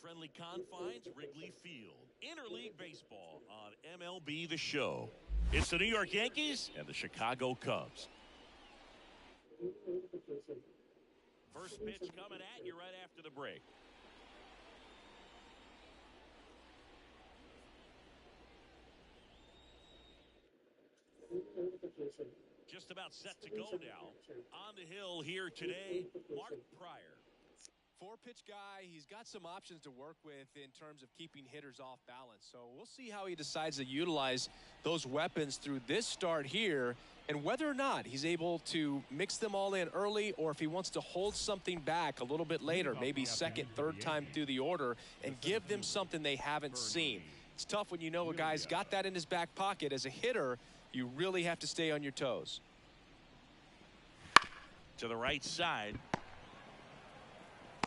friendly confines, Wrigley Field. Interleague baseball on MLB the Show. It's the New York Yankees and the Chicago Cubs. First pitch coming at you right after the break. Just about set to go now. On the hill here today, Mark Pryor. Four-pitch guy, he's got some options to work with in terms of keeping hitters off balance. So we'll see how he decides to utilize those weapons through this start here, and whether or not he's able to mix them all in early, or if he wants to hold something back a little bit later, maybe second, third time through the order, and give them something they haven't seen. It's tough when you know a guy's got that in his back pocket. As a hitter, you really have to stay on your toes. To the right side.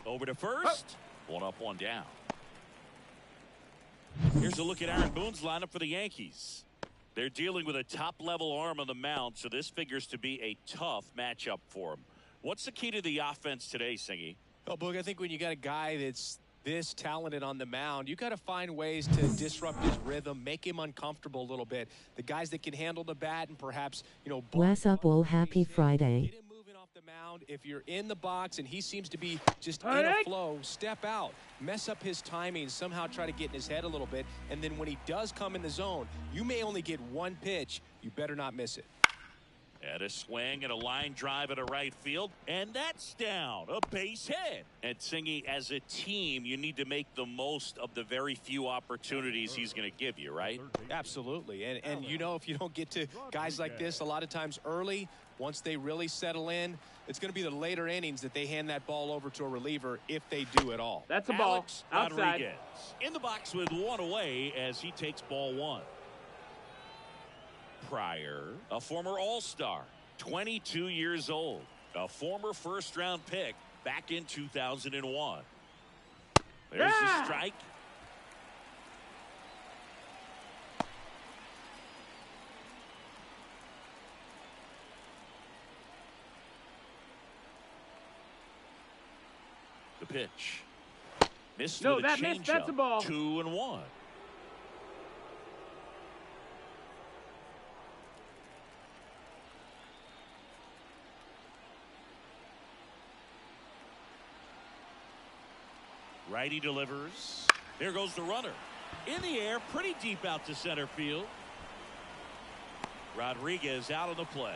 Over to first. One up, one down. Here's a look at Aaron Boone's lineup for the Yankees. They're dealing with a top-level arm on the mound, so this figures to be a tough matchup for him. What's the key to the offense today, Singy? Well, Boog, I think when you got a guy that's this talented on the mound, you got to find ways to disrupt his rhythm, make him uncomfortable a little bit. The guys that can handle the bat and perhaps, what's up, all? Happy Friday. Get him moving off the mound. If you're in the box and he seems to be just in a flow, step out, mess up his timing, somehow try to get in his head a little bit, and then when he does come in the zone, you may only get one pitch. You better not miss it. And a swing and a line drive at a right field, and that's down. A base hit. And Singy, as a team, you need to make the most of the very few opportunities he's going to give you, right? Absolutely. And if you don't get to guys like this a lot of times early, once they really settle in, it's going to be the later innings that they hand that ball over to a reliever if they do at all. That's a ball. Alex Outside. Rodriguez in the box with one away as he takes ball one. Pryor, a former All-Star, 22 years old, a former first-round pick back in 2001. There's the strike. The pitch. Missed with a changeup. That's a ball. 2-1. Righty delivers. There goes the runner. In the air, pretty deep out to center field. Rodriguez out on the play.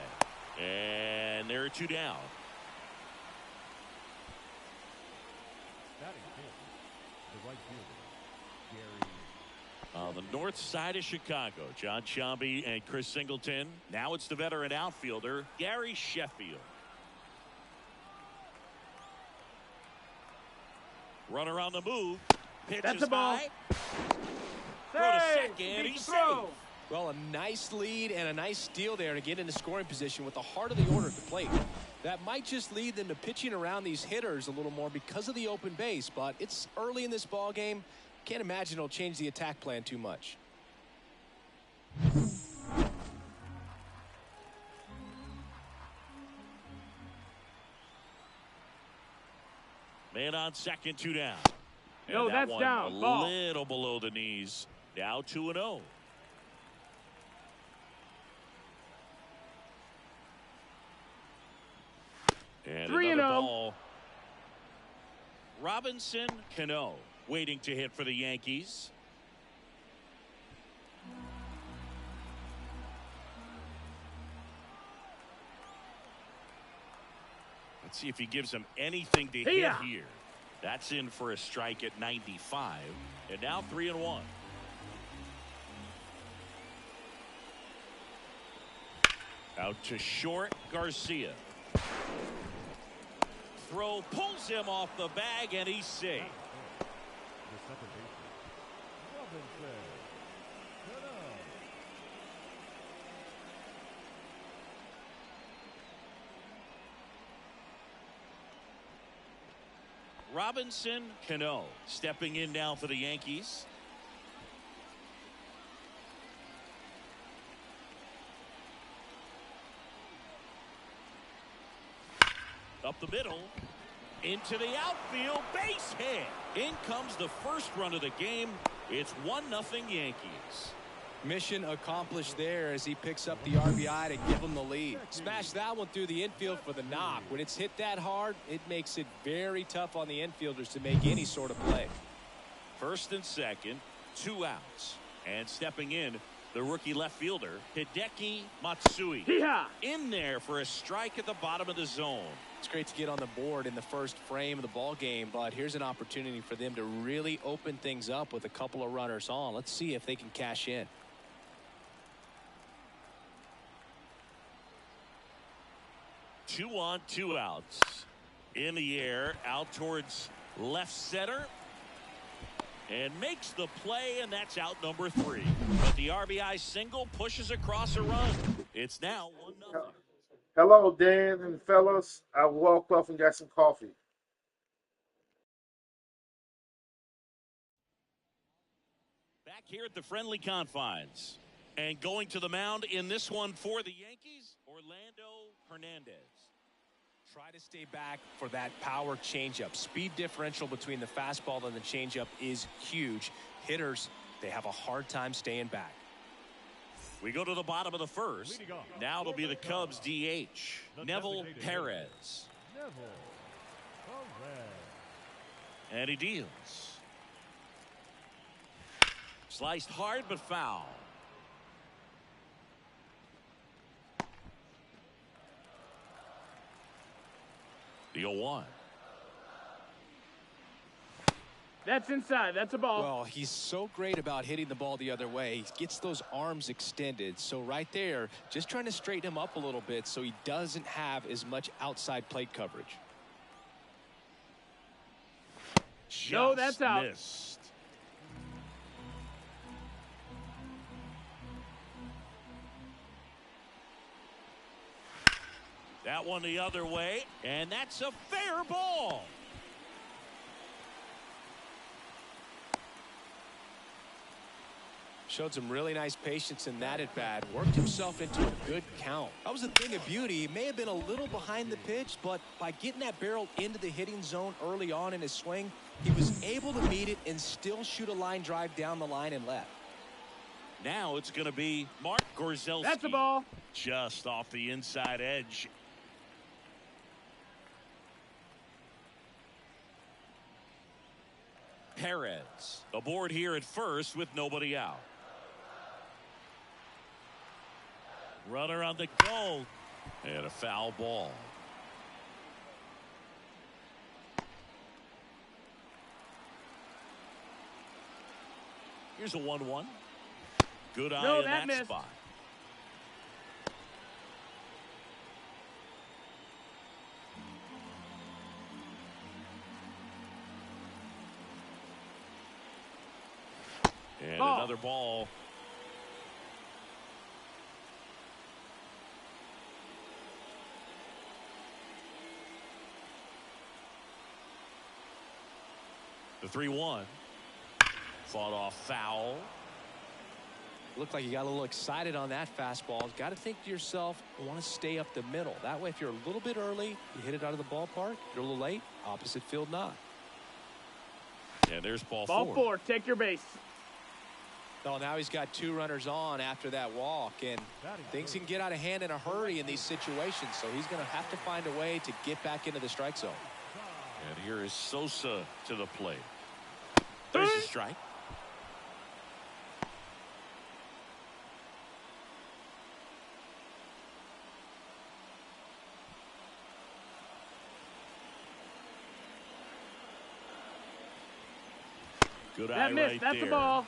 And there are two down. On the north side of Chicago, John Sciambi and Chris Singleton. Now it's the veteran outfielder, Gary Sheffield. Runner on the move. Pitch That's is a ball. high. Throw to second. He's safe. Well, a nice lead and a nice steal there to get into scoring position with the heart of the order at the plate. That might just lead them to pitching around these hitters a little more because of the open base, but it's early in this ball game. Can't imagine it'll change the attack plan too much. Man on second, two down. And No, that that's one down. A Ball. little below the knees. Now 2-0. And 3-0. another ball. Robinson Cano waiting to hit for the Yankees. Let's see if he gives him anything to hit here. That's in for a strike at 95. And now 3-1. Out to short, Garcia. Throw pulls him off the bag, and he's safe. Robinson Cano stepping in now for the Yankees. Up the middle. Into the outfield, base hit. In comes the first run of the game. It's 1-0 Yankees. Mission accomplished there as he picks up the RBI to give him the lead. Smash that one through the infield for the knock. When it's hit that hard, it makes it very tough on the infielders to make any sort of play. First and second, 2 outs. And stepping in, the rookie left fielder, Hideki Matsui. Yeah. In there for a strike at the bottom of the zone. It's great to get on the board in the first frame of the ball game, but here's an opportunity for them to really open things up with a couple of runners on. Let's see if they can cash in. Two on, 2 outs. In the air, out towards left center. And makes the play, and that's out number 3. But the RBI single pushes across a run. It's now 1-0. Hello, Dan and fellas. I walked off and got some coffee. Back here at the friendly confines. And going to the mound in this one for the Yankees, Orlando Hernandez. Try to stay back for that power changeup. Speed differential between the fastball and the changeup is huge. Hitters, they have a hard time staying back. We go to the bottom of the first. Now it'll be the Cubs DH, Neville Perez. And he deals. Sliced hard but foul. The 0-1. That's inside. That's a ball. Well, he's so great about hitting the ball the other way. He gets those arms extended. So right there, just trying to straighten him up a little bit so he doesn't have as much outside plate coverage. No, that's out. Missed. That one the other way, and that's a fair ball. Showed some really nice patience in that at bat. Worked himself into a good count. That was a thing of beauty. He may have been a little behind the pitch, but by getting that barrel into the hitting zone early on in his swing, he was able to meet it and still shoot a line drive down the line and left. Now it's going to be Mark Gorzelski. That's a ball. Just off the inside edge. Perez aboard here at first with nobody out. Runner on the go. And a foul ball. Here's a 1-1. Good eye in that missed. spot. And another ball. The 3-1. Fought off foul. Looked like you got a little excited on that fastball. Got to think to yourself, I want to stay up the middle. That way, if you're a little bit early, you hit it out of the ballpark. If you're a little late, opposite field not. And there's ball 4. Take your base. Oh, now he's got 2 runners on after that walk, and things can get out of hand in a hurry in these situations, so he's going to have to find a way to get back into the strike zone. And here is Sosa to the plate. There's a strike. Good eye That missed. right That's there. a ball.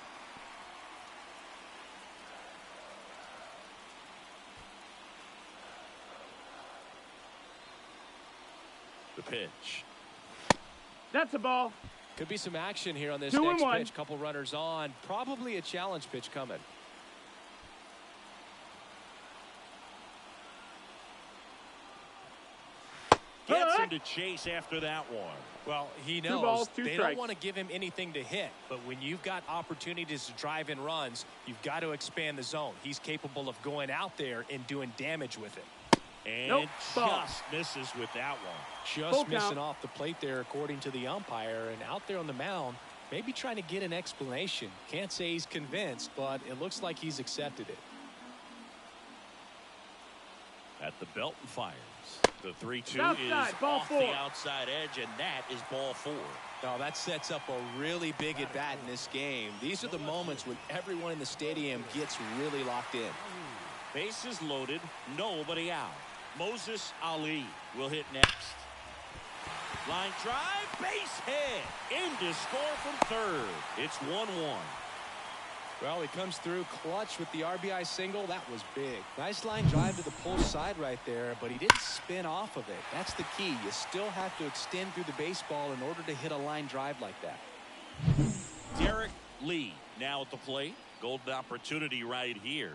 The pitch. That's a ball. Could be some action here on this 2-1. next pitch. Couple runners on. Probably a challenge pitch coming. Gets him to chase after that one. Well, he 2 knows balls, 2 they strikes. don't want to give him anything to hit. But when you've got opportunities to drive in runs, you've got to expand the zone. He's capable of going out there and doing damage with it. And just misses with that one. Just missing off the plate there, according to the umpire. And out there on the mound, maybe trying to get an explanation. Can't say he's convinced, but it looks like he's accepted it. At the belt and fires. The 3-2 is off the outside edge, and that is ball 4. Now that sets up a really big at bat in this game. These are the moments when everyone in the stadium gets really locked in. Bases loaded, nobody out. Moses Ali will hit next. Line drive, base hit. In to score from third. It's 1-1. Well, he comes through clutch with the RBI single. That was big. Nice line drive to the pull side right there, but he didn't spin off of it. That's the key. You still have to extend through the baseball in order to hit a line drive like that. Derek Lee now at the plate. Golden opportunity right here.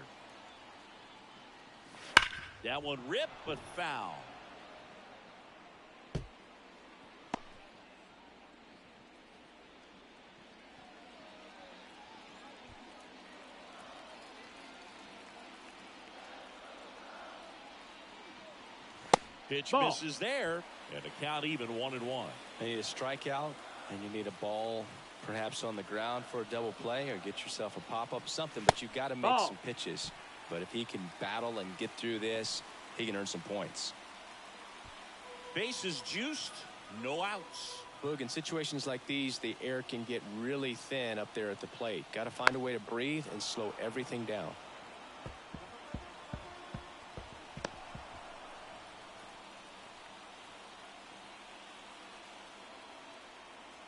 That one ripped, but foul. Pitch misses there, and the count even 1-1. You need a strikeout, and you need a ball perhaps on the ground for a double play, or get yourself a pop-up, something, but you've got to make some pitches. But if he can battle and get through this, he can earn some points. Bases juiced, no outs. Boog, in situations like these, the air can get really thin up there at the plate. Got to find a way to breathe and slow everything down.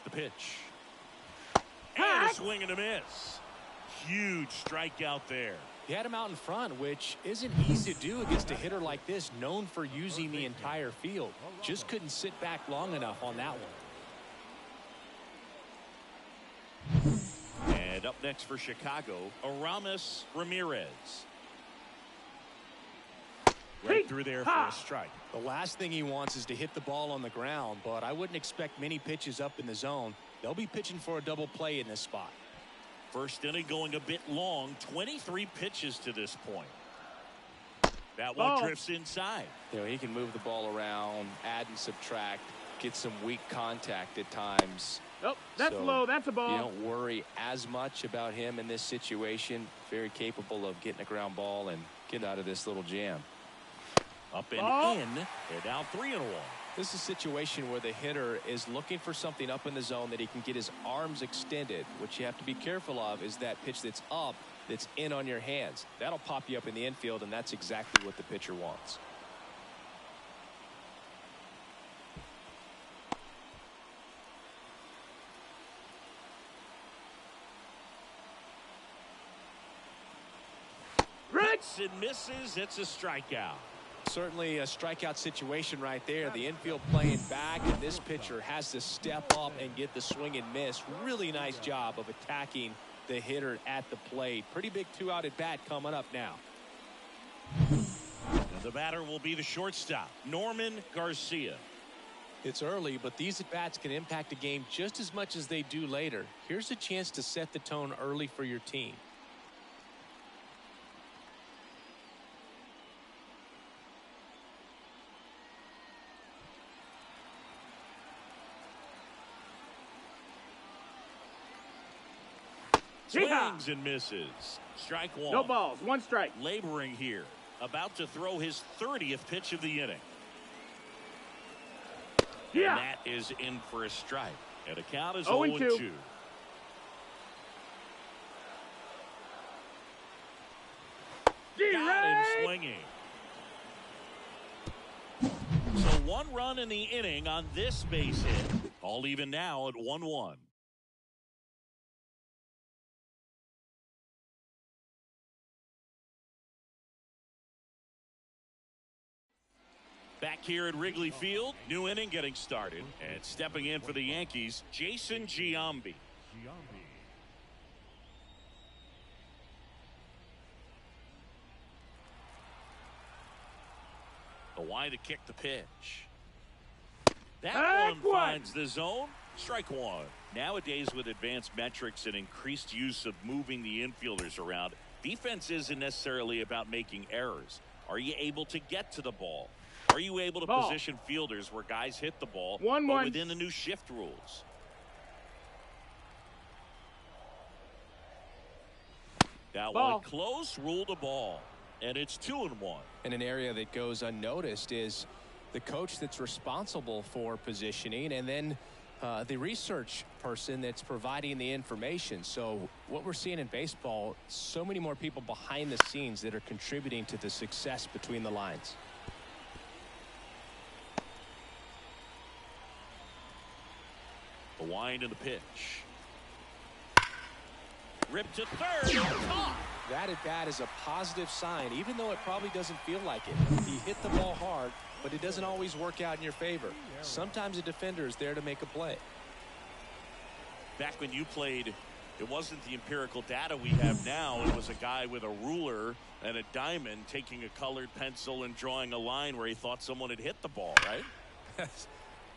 The pitch. And a swing and a miss. Huge strikeout there. He had him out in front, which isn't easy to do against a hitter like this, known for using the entire field. Just couldn't sit back long enough on that one. And up next for Chicago, Aramis Ramirez. Right through there for a strike. The last thing he wants is to hit the ball on the ground, but I wouldn't expect many pitches up in the zone. They'll be pitching for a double play in this spot. First inning going a bit long, 23 pitches to this point. That one drifts inside. You know, he can move the ball around, add and subtract, get some weak contact at times. Nope, that's low. That's a ball. You don't worry as much about him in this situation. Very capable of getting a ground ball and getting out of this little jam. Up and in. They're down 3-1. This is a situation where the hitter is looking for something up in the zone that he can get his arms extended. What you have to be careful of is that pitch that's up, that's in on your hands. That'll pop you up in the infield, and that's exactly what the pitcher wants. Hits and misses. It's a strikeout. Certainly a strikeout situation right there. The infield playing back, and this pitcher has to step up and get the swing and miss. Really nice job of attacking the hitter at the plate. Pretty big 2-out at bat coming up now. And the batter will be the shortstop, Norman Garcia. It's early, but these at bats can impact a game just as much as they do later. Here's a chance to set the tone early for your team. Swings and misses. Strike one. No balls. One strike. Laboring here. About to throw his 30th pitch of the inning. Yeah. And that is in for a strike. And the count is 0-2. 0-2. Got him swinging. So 1 run in the inning on this base hit. All even now at 1-1. Back here at Wrigley Field, new inning getting started. And stepping in for the Yankees, Jason Giambi. Kawhi to kick the pitch. That one finds the zone. Strike one. Nowadays, with advanced metrics and increased use of moving the infielders around, defense isn't necessarily about making errors. Are you able to get to the ball? Are you able to position fielders where guys hit the ball 1-1 within the new shift rules? That one close, ruled a ball, and it's 2-1. And an area that goes unnoticed is the coach that's responsible for positioning, and then the research person that's providing the information. So what we're seeing in baseball, so many more people behind the scenes that are contributing to the success between the lines. The wind and the pitch. Ripped to third. Caught. That at bat is a positive sign, even though it probably doesn't feel like it. He hit the ball hard, but it doesn't always work out in your favor. Sometimes a defender is there to make a play. Back when you played, it wasn't the empirical data we have now. It was a guy with a ruler and a diamond taking a colored pencil and drawing a line where he thought someone had hit the ball, right?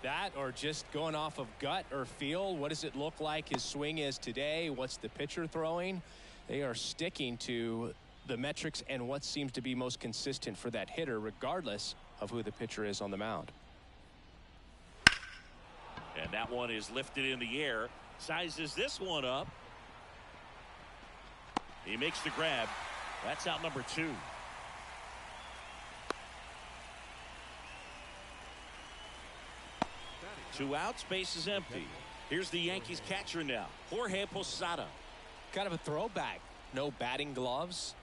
That, or just going off of gut or feel. What does it look like his swing is today? What's the pitcher throwing? They are sticking to the metrics and what seems to be most consistent for that hitter, regardless of who the pitcher is on the mound. And that one is lifted in the air. Sizes this one up. He makes the grab. That's out number 2. Two outs, base is empty. Here's the Yankees catcher now, Jorge Posada. Kind of a throwback. No batting gloves.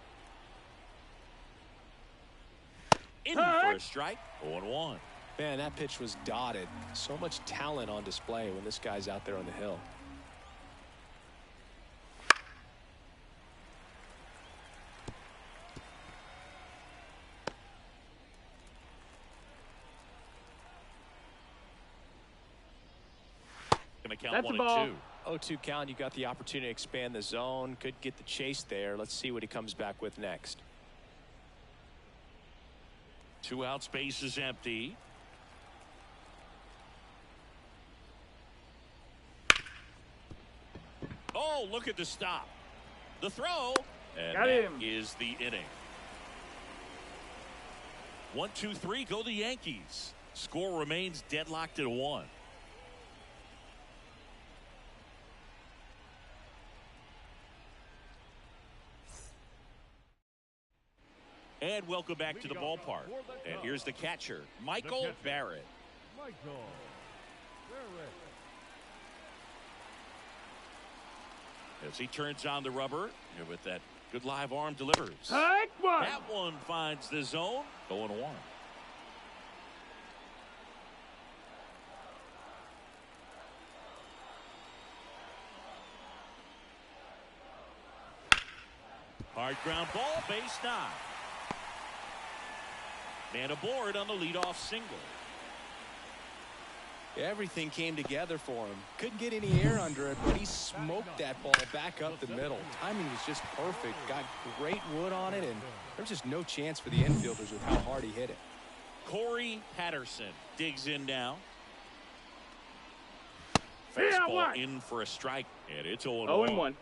In for a strike. 0-1. Man, that pitch was dotted. So much talent on display when this guy's out there on the hill. Count 1-2. 0-2 count. You got the opportunity to expand the zone. Could get the chase there. Let's see what he comes back with next. 2 outs, base is empty. Oh, look at the stop. The throw. And got him. Is the inning. 1-2-3, go the Yankees. Score remains deadlocked at 1. And welcome back to the ballpark. And here's the catcher, Michael Barrett. As he turns on the rubber, and with that good live arm delivers. That one finds the zone. 0-1. Hard ground ball, base 9. Man aboard on the leadoff single. Everything came together for him. Couldn't get any air under it, but he smoked that ball back up the middle. Timing was just perfect. Got great wood on it, and there's just no chance for the infielders with how hard he hit it. Corey Patterson digs in now. Fastball in for a strike, and it's 0-1.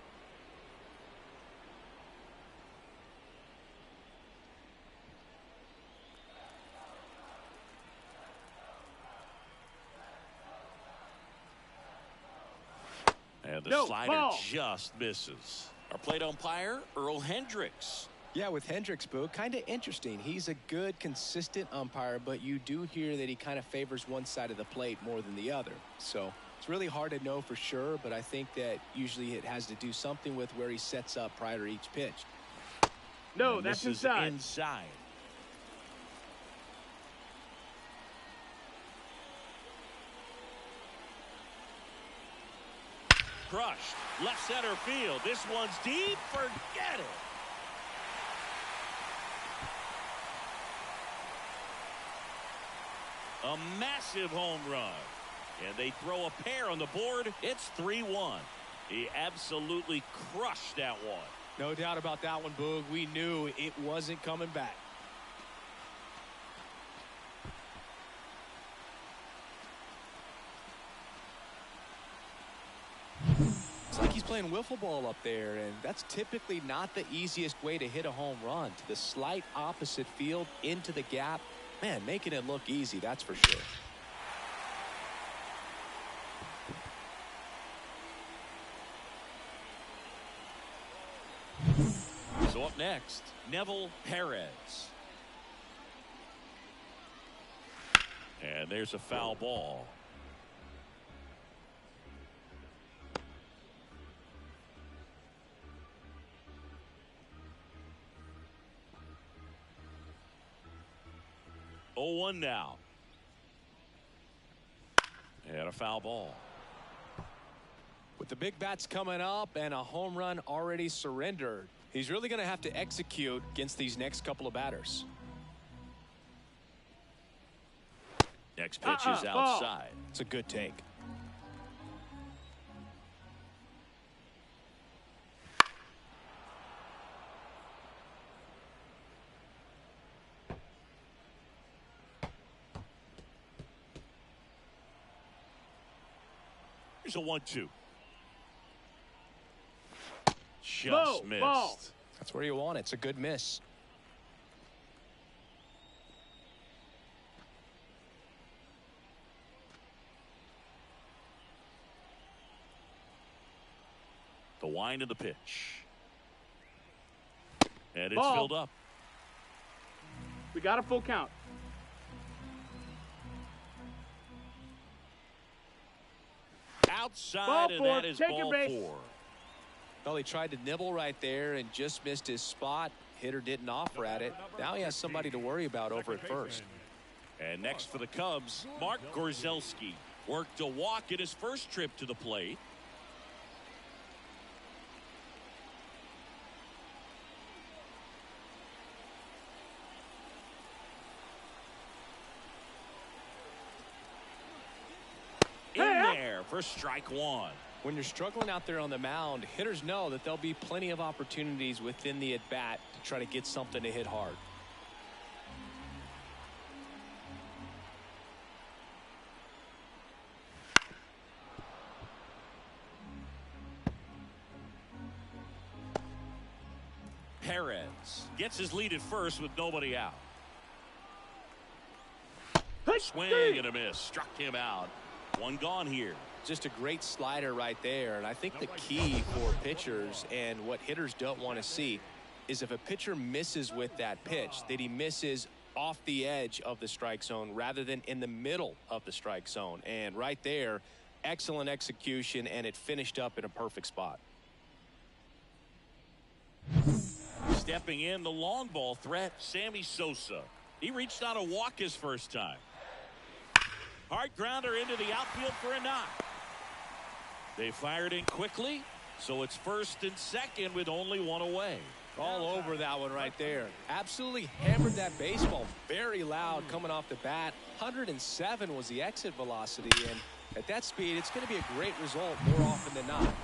And the slider just misses. Our plate umpire, Earl Hendricks. Yeah, with Hendricks, Boo, kind of interesting. He's a good, consistent umpire, but you do hear that he kind of favors one side of the plate more than the other. So it's really hard to know for sure, but I think that usually it has to do something with where he sets up prior to each pitch. No, that's inside. Crushed. Left center field. This one's deep. Forget it. A massive home run. And they throw a pair on the board. It's 3-1. He absolutely crushed that one. No doubt about that one, Boog. We knew it wasn't coming back. It's like he's playing wiffle ball up there, and that's typically not the easiest way to hit a home run. To the slight opposite field, into the gap. Man, making it look easy, that's for sure. So up next, Neville Perez. And there's a foul ball. Oh, 1 now. And a foul ball. With the big bats coming up and a home run already surrendered, he's really going to have to execute against these next couple of batters. Next pitch is outside. It's a good take. Here's a 1-2. Just missed. Ball. That's where you want it. It's a good miss. The wind of the pitch. And it's Ball. filled up. We got a full count. Outside, Ball and four. that is Take ball your base. 4. Well, he tried to nibble right there and just missed his spot. Hitter didn't offer at it. Now he has somebody to worry about over at first. And next for the Cubs, Mark Gorzelski worked a walk in his first trip to the plate. In there for strike 1. When you're struggling out there on the mound, hitters know that there'll be plenty of opportunities within the at-bat to try to get something to hit hard. Perez gets his lead at first with nobody out. Swing and a miss. Struck him out. One gone here. Just a great slider right there. And I think the key for pitchers and what hitters don't want to see is if a pitcher misses with that pitch, that he misses off the edge of the strike zone rather than in the middle of the strike zone. And right there, excellent execution, and it finished up in a perfect spot. Stepping in, the long ball threat, Sammy Sosa. He reached on a walk his first time. Hard grounder into the outfield for a knock. They fired in quickly, so it's first and second with only one away. All over that one right there. Absolutely hammered that baseball. Very loud coming off the bat. 107 was the exit velocity, and at that speed, it's going to be a great result more often than not.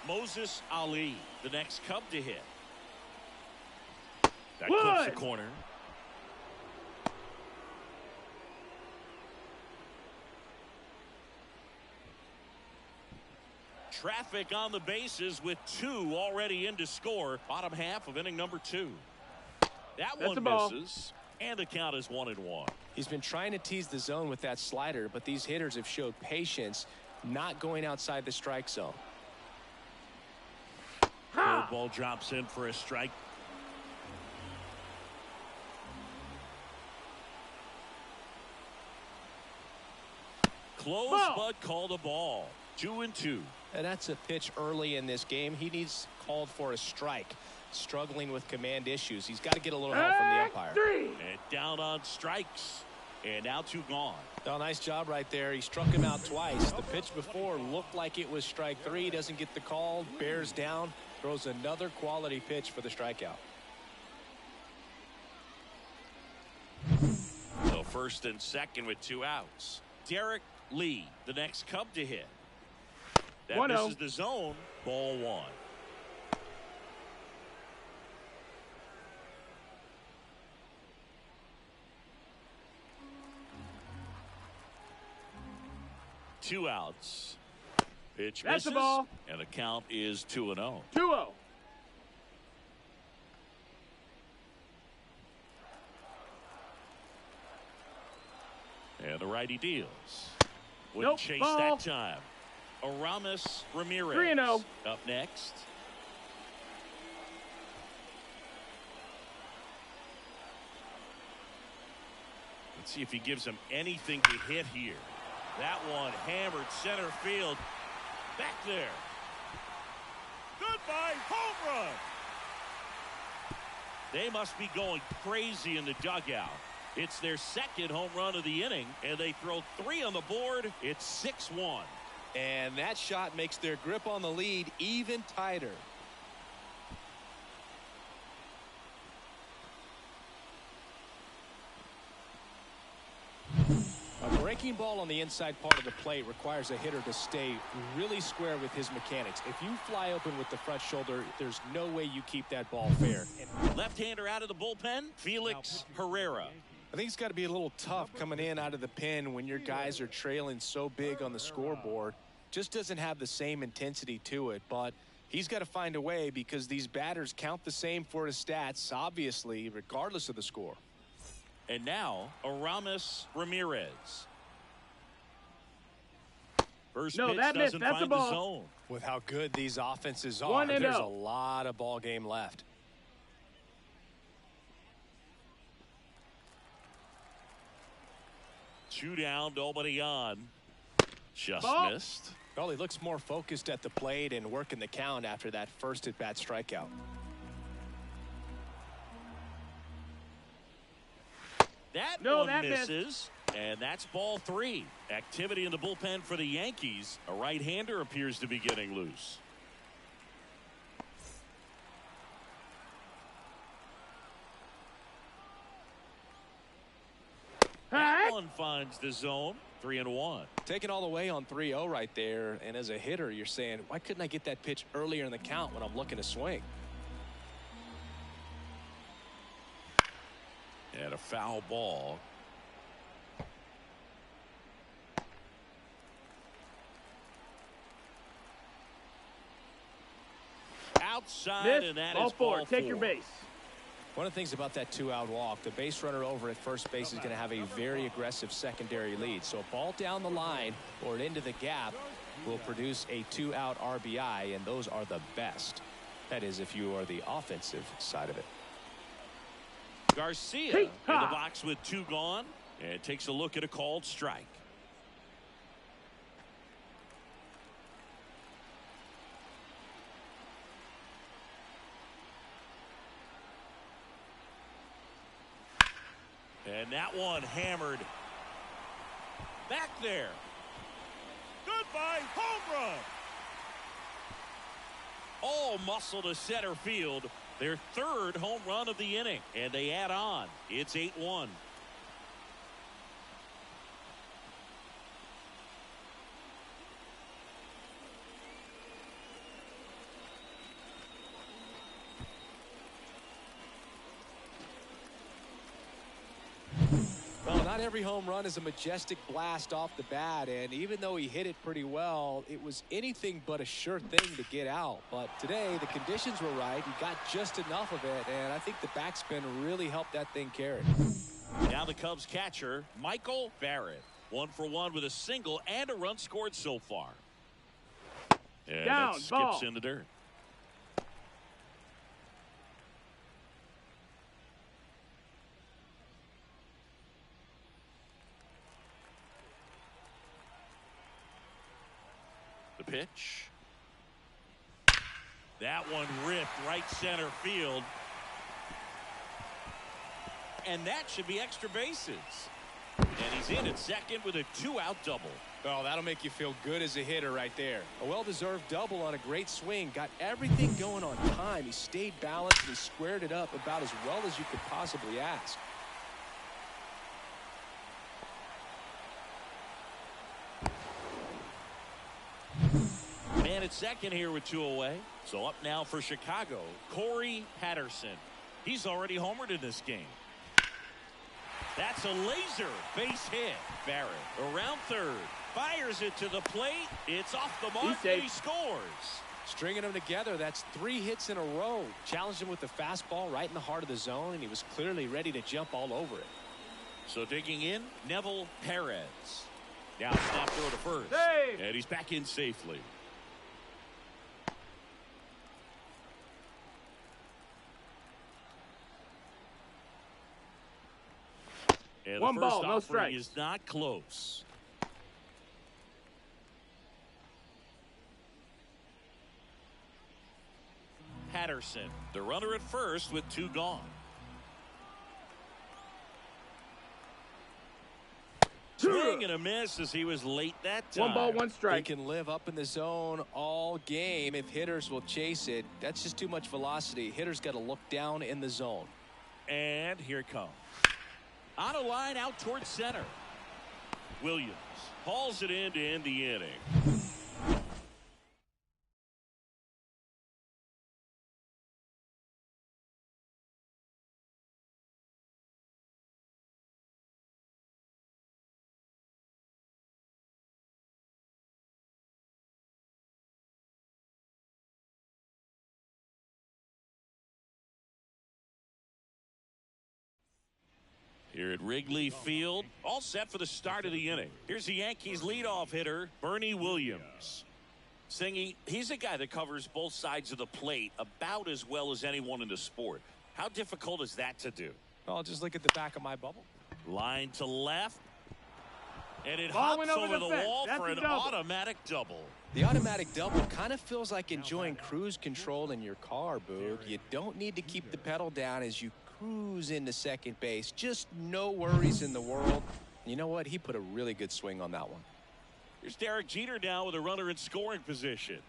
Moses Ali, the next Cub to hit. That clips the corner. Traffic on the bases with 2 already in to score. Bottom half of inning number 2. That one misses, and the count is 1-1. He's been trying to tease the zone with that slider, but these hitters have showed patience, not going outside the strike zone. Ball drops in for a strike. Close, but called a ball. 2-2. And that's a pitch early in this game. He needs called for a strike. Struggling with command issues. He's got to get a little help from the umpire. And down on strikes. And now 2 gone. Oh, nice job right there. He struck him out twice. The pitch before looked like it was strike 3. Doesn't get the call. Bears down. Throws another quality pitch for the strikeout. So first and second with 2 outs. Derek Lee, the next Cub to hit. That misses the zone. Ball 1. Two outs. Pitch That's misses, the ball. and the count is 2-0. 2-0. And the righty deals. Wouldn't Nope, chase ball. that time. Aramis Ramirez 3-0. up next. Let's see if he gives him anything to hit here. That one hammered center field. Back there. Goodbye, home run. They must be going crazy in the dugout. It's their second home run of the inning, and they throw 3 on the board. It's 6-1. And that shot makes their grip on the lead even tighter. A breaking ball on the inside part of the plate requires a hitter to stay really square with his mechanics. If you fly open with the front shoulder, there's no way you keep that ball fair. Left-hander out of the bullpen, Felix Herrera. I think it's got to be a little tough coming in out of the pen when your guys are trailing so big on the scoreboard. Just doesn't have the same intensity to it, but he's got to find a way because these batters count the same for his stats, obviously, regardless of the score. And now, Aramis Ramirez. First No, pitch that missed. doesn't That's find a the ball. zone. With how good these offenses are, 1-0. there's a lot of ball game left. Two down, nobody on. Just Ball. missed. Well, he looks more focused at the plate and working the count after that first at-bat strikeout. That No, one that missed. misses. And that's ball 3. Activity in the bullpen for the Yankees. A right-hander appears to be getting loose. That one finds the zone. 3-1. Taking all the way on 3-0 right there, and as a hitter, you're saying, why couldn't I get that pitch earlier in the count when I'm looking to swing? And a foul ball. Outside, Miss. and that Ball is 4. ball Take 4. your base. One of the things about that 2-out walk, the base runner over at first base is going to have a very aggressive secondary lead. So a ball down the line or into the gap will produce a 2-out RBI, and those are the best. That is, if you are the offensive side of it. Garcia in the box with 2 gone, and takes a look at a called strike. And that one hammered back there. Goodbye, home run. All muscle to center field. Their 3rd home run of the inning, and they add on. It's 8-1. Well, not every home run is a majestic blast off the bat, and even though he hit it pretty well, it was anything but a sure thing to get out. But today, the conditions were right. He got just enough of it, and I think the backspin really helped that thing carry. Now the Cubs catcher, Michael Barrett. 1 for 1 with a single and a run scored so far. And Down, that skips ball. in the dirt. The pitch. That one ripped right center field. And that should be extra bases. And he's in at second with a 2-out double. Oh, that'll make you feel good as a hitter right there. A well-deserved double on a great swing. Got everything going on time. He stayed balanced and he squared it up about as well as you could possibly ask. Man at second here with 2 away. So up now for Chicago, Corey Patterson. He's already homered in this game. That's a laser base hit. Barrett around third. Fires it to the plate. It's off the mark, and he scores. Stringing them together, that's 3 hits in a row. Challenged him with the fastball right in the heart of the zone, and he was clearly ready to jump all over it. So digging in, Neville Perez. Now snap throw to first. Save. And he's back in safely. And One the first ball, no offering strikes. is not close. Patterson, the runner at first with 2 gone. Swing and a miss as he was late that time. 1 ball, 1 They strike. can live up in the zone all game if hitters will chase it. That's just too much velocity. Hitters got to look down in the zone. And here it comes. On a line out towards center. Williams hauls it in to end the inning. Here at Wrigley Field, all set for the start of the inning. Here's the Yankees leadoff hitter, Bernie Williams. Singy, he's a guy that covers both sides of the plate about as well as anyone in the sport. How difficult is that to do? I'll just look at the back of my bubble. Line to left. And it Ball hops went over over the the fence. wall That's for a an double. automatic double. The automatic double kind of feels like enjoying cruise control in your car, Boog. You don't need to keep the pedal down as you cruise into second base. Just no worries in the world. You know what? He put a really good swing on that one. Here's Derek Jeter now with a runner in scoring position.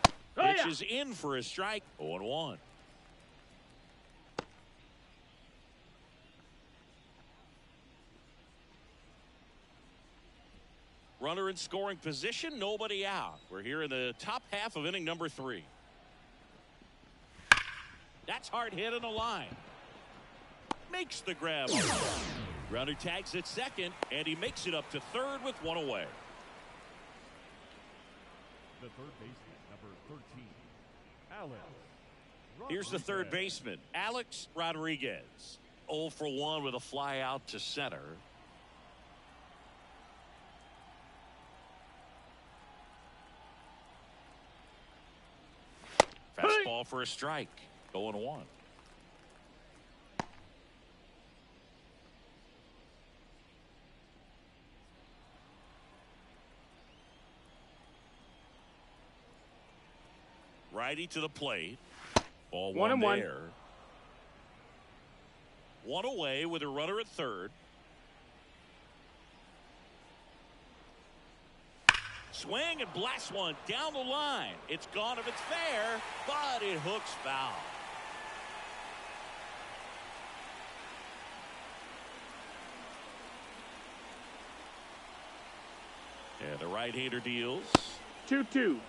Oh, yeah. Pitch is in for a strike. 0-1. Runner in scoring position, nobody out. We're here in the top half of inning number 3. That's hard hit on the line. Makes the grab. Runner tags at second, and he makes it up to third with 1 away. The third baseman, number 13, Alex. Here's the third baseman, Alex Rodriguez. 0 for 1 with a fly out to center. Fastball for a strike. 0-1. Righty to the plate. Ball 1-1 there. 1 away with a runner at third. Swing and blast one down the line. It's gone if it's fair, but it hooks foul. And the right-hander deals. 2-2.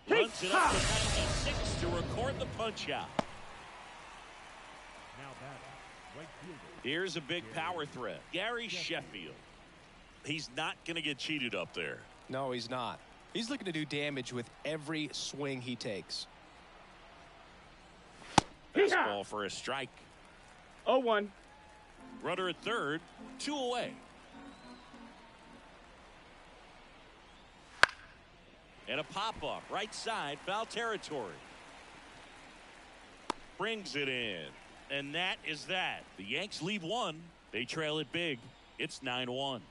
Runs it up to 96 to record the punch out. Now batting, right fielder. Here's a big power threat, Gary Sheffield. He's not going to get cheated up there. No, he's not. He's looking to do damage with every swing he takes. Fastball for a strike. 0-1. Runner at third, 2 away. And a pop-up, right side, foul territory. Brings it in. And that is that. The Yanks leave 1. They trail it big. It's 9-1.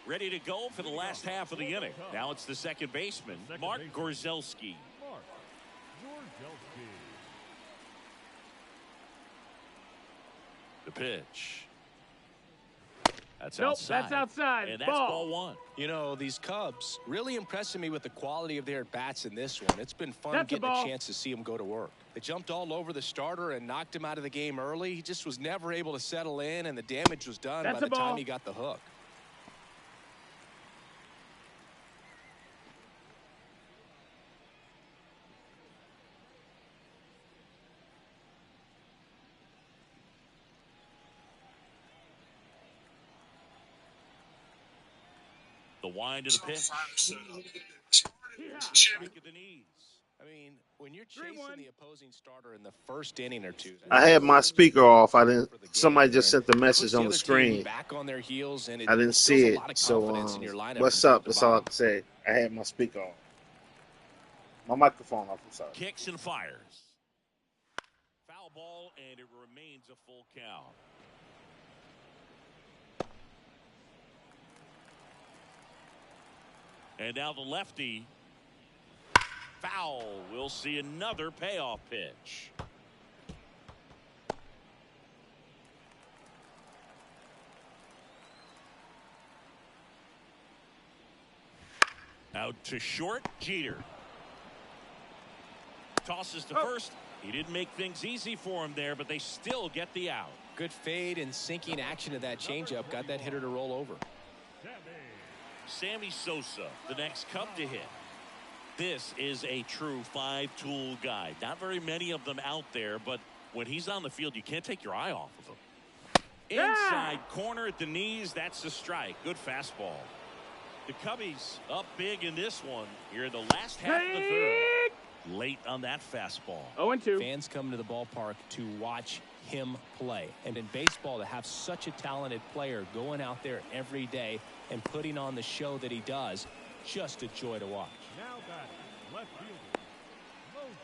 Ready to go for the last half of the inning. Now it's the second baseman, Mark Gorzelski. Mark Gorzelski. The pitch. That's Nope, outside. that's outside. And that's ball one. You know, these Cubs really impressing me with the quality of their at-bats in this one. It's been fun getting a chance to see them go to work. They jumped all over the starter and knocked him out of the game early. He just was never able to settle in, and the damage was done by the time he got the hook. The wind of the pitch. Strike at the knees. I mean, when you're chasing the opposing starter in the first inning or two. I had my speaker off. I didn't. Somebody just sent the message on the screen. Back on their heels, and I didn't see it. So what's up? That's all I can say. I had my speaker on. My microphone off. I'm sorry. Kicks and fires. Foul ball, and it remains a full count. And now the lefty. Foul. We'll see another payoff pitch. Out to short. Jeter. Tosses to first. He didn't make things easy for him there, but they still get the out. Good fade and sinking action of that changeup got that hitter to roll over. Sammy Sosa, the next Cub to hit. This is a true five-tool guy. Not very many of them out there, but when he's on the field, you can't take your eye off of him. Inside corner at the knees, that's the strike. Good fastball. The Cubbies up big in this one here in the last half of the third. Late on that fastball. 0-2. Fans come to the ballpark to watch him play. And in baseball, to have such a talented player going out there every day and putting on the show that he does, just a joy to watch. Now batting, left fielder, Moses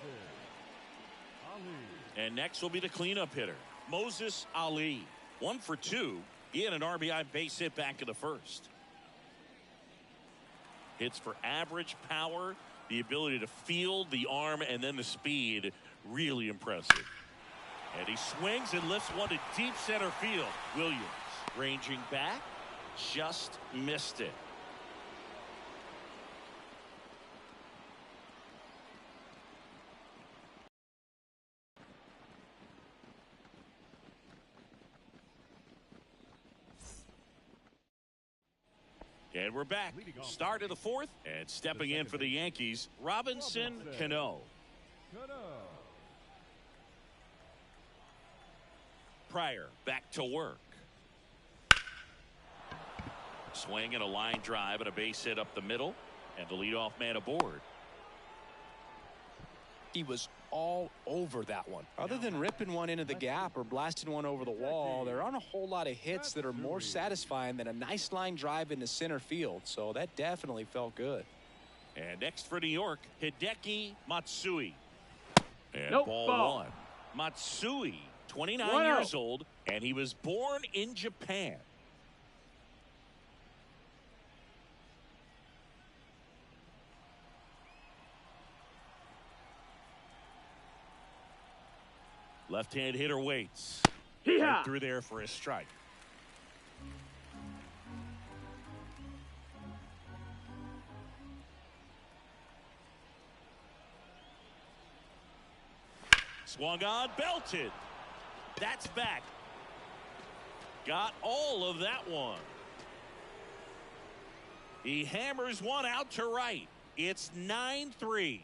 Ali. And next will be the cleanup hitter, Moses Ali. 1 for 2. He had an RBI base hit back in the first. Hits for average power, the ability to field, the arm, and then the speed. Really impressive. And he swings and lifts one to deep center field. Williams ranging back, just missed it. And we're back. Start of the fourth. And stepping in for the Yankees, Robinson Cano. Pryor back to work. Swing and a line drive and a base hit up the middle. And the leadoff man aboard. He was all over that one. Other than ripping one into the gap or blasting one over the wall, there aren't a whole lot of hits that are more satisfying than a nice line drive into center field. So that definitely felt good. And next for New York, Hideki Matsui. And Nope, ball one. Matsui, 29 years old, and he was born in Japan. Left-hand hitter waits. Right through there for a strike. Swung on, belted. That's back. Got all of that one. He hammers one out to right. It's 9-3.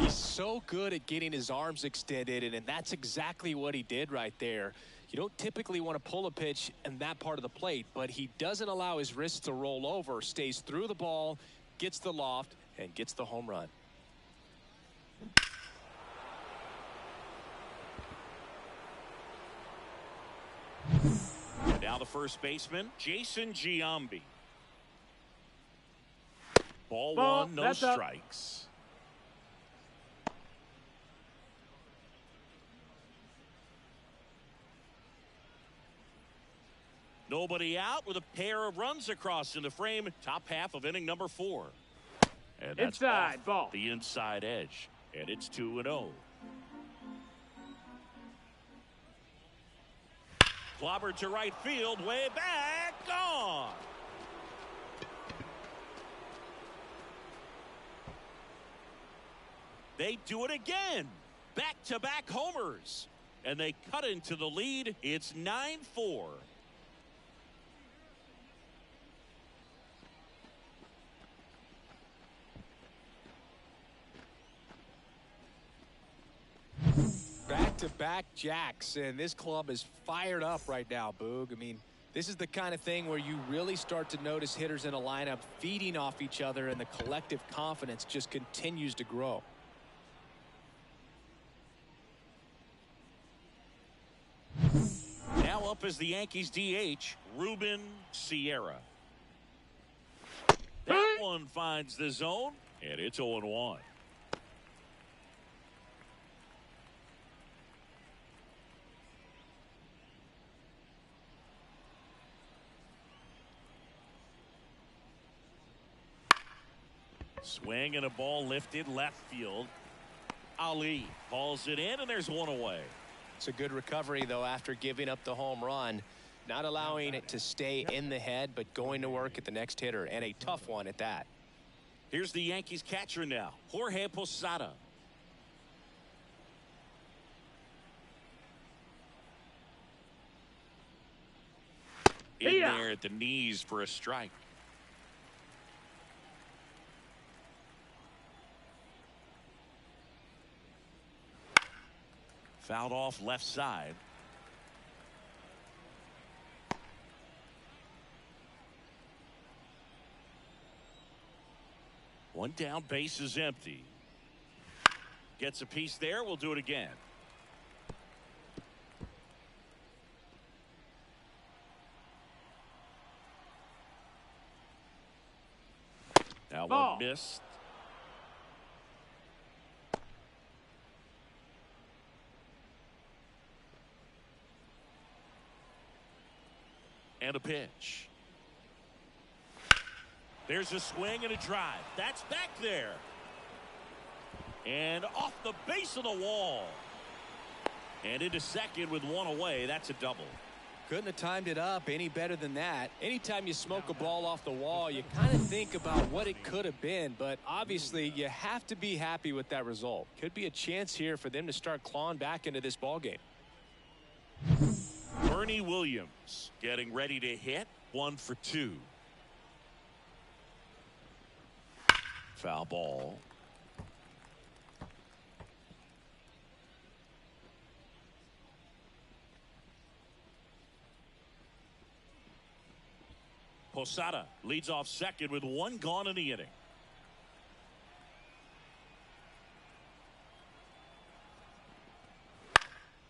So good at getting his arms extended, and that's exactly what he did right there. You don't typically want to pull a pitch in that part of the plate, but he doesn't allow his wrists to roll over, stays through the ball, gets the loft, and gets the home run. And now the first baseman, Jason Giambi. Ball one, no strikes. Nobody out with a pair of runs across in the frame. Top half of inning number 4. And that's Inside, off ball. the inside edge. And it's 2-0. Clobbered to right field, way back, gone. They do it again. Back-to-back homers. And they cut into the lead. It's 9-4. Back-to-back jacks, and this club is fired up right now, Boog. I mean, this is the kind of thing where you really start to notice hitters in a lineup feeding off each other, and the collective confidence just continues to grow. Now up as the Yankees DH, Ruben Sierra. That one finds the zone, and it's 0-1. Swing and a ball lifted left field. Ali hauls it in, and there's one away. It's a good recovery, though, after giving up the home run. Not allowing it to stay in the head, but going to work at the next hitter, and a tough one at that. Here's the Yankees catcher now, Jorge Posada. In there at the knees for a strike. Fouled off left side. One down, base is empty. Gets a piece there. We'll do it again. Now one missed. And a pitch. There's a swing and a drive. That's back there. And off the base of the wall. And into second with one away. That's a double. Couldn't have timed it up any better than that. Anytime you smoke a ball off the wall, you kind of think about what it could have been. But obviously, you have to be happy with that result. Could be a chance here for them to start clawing back into this ball game. Bernie Williams getting ready to hit. 1 for 2. Foul ball. Posada leads off second with one gone in the inning.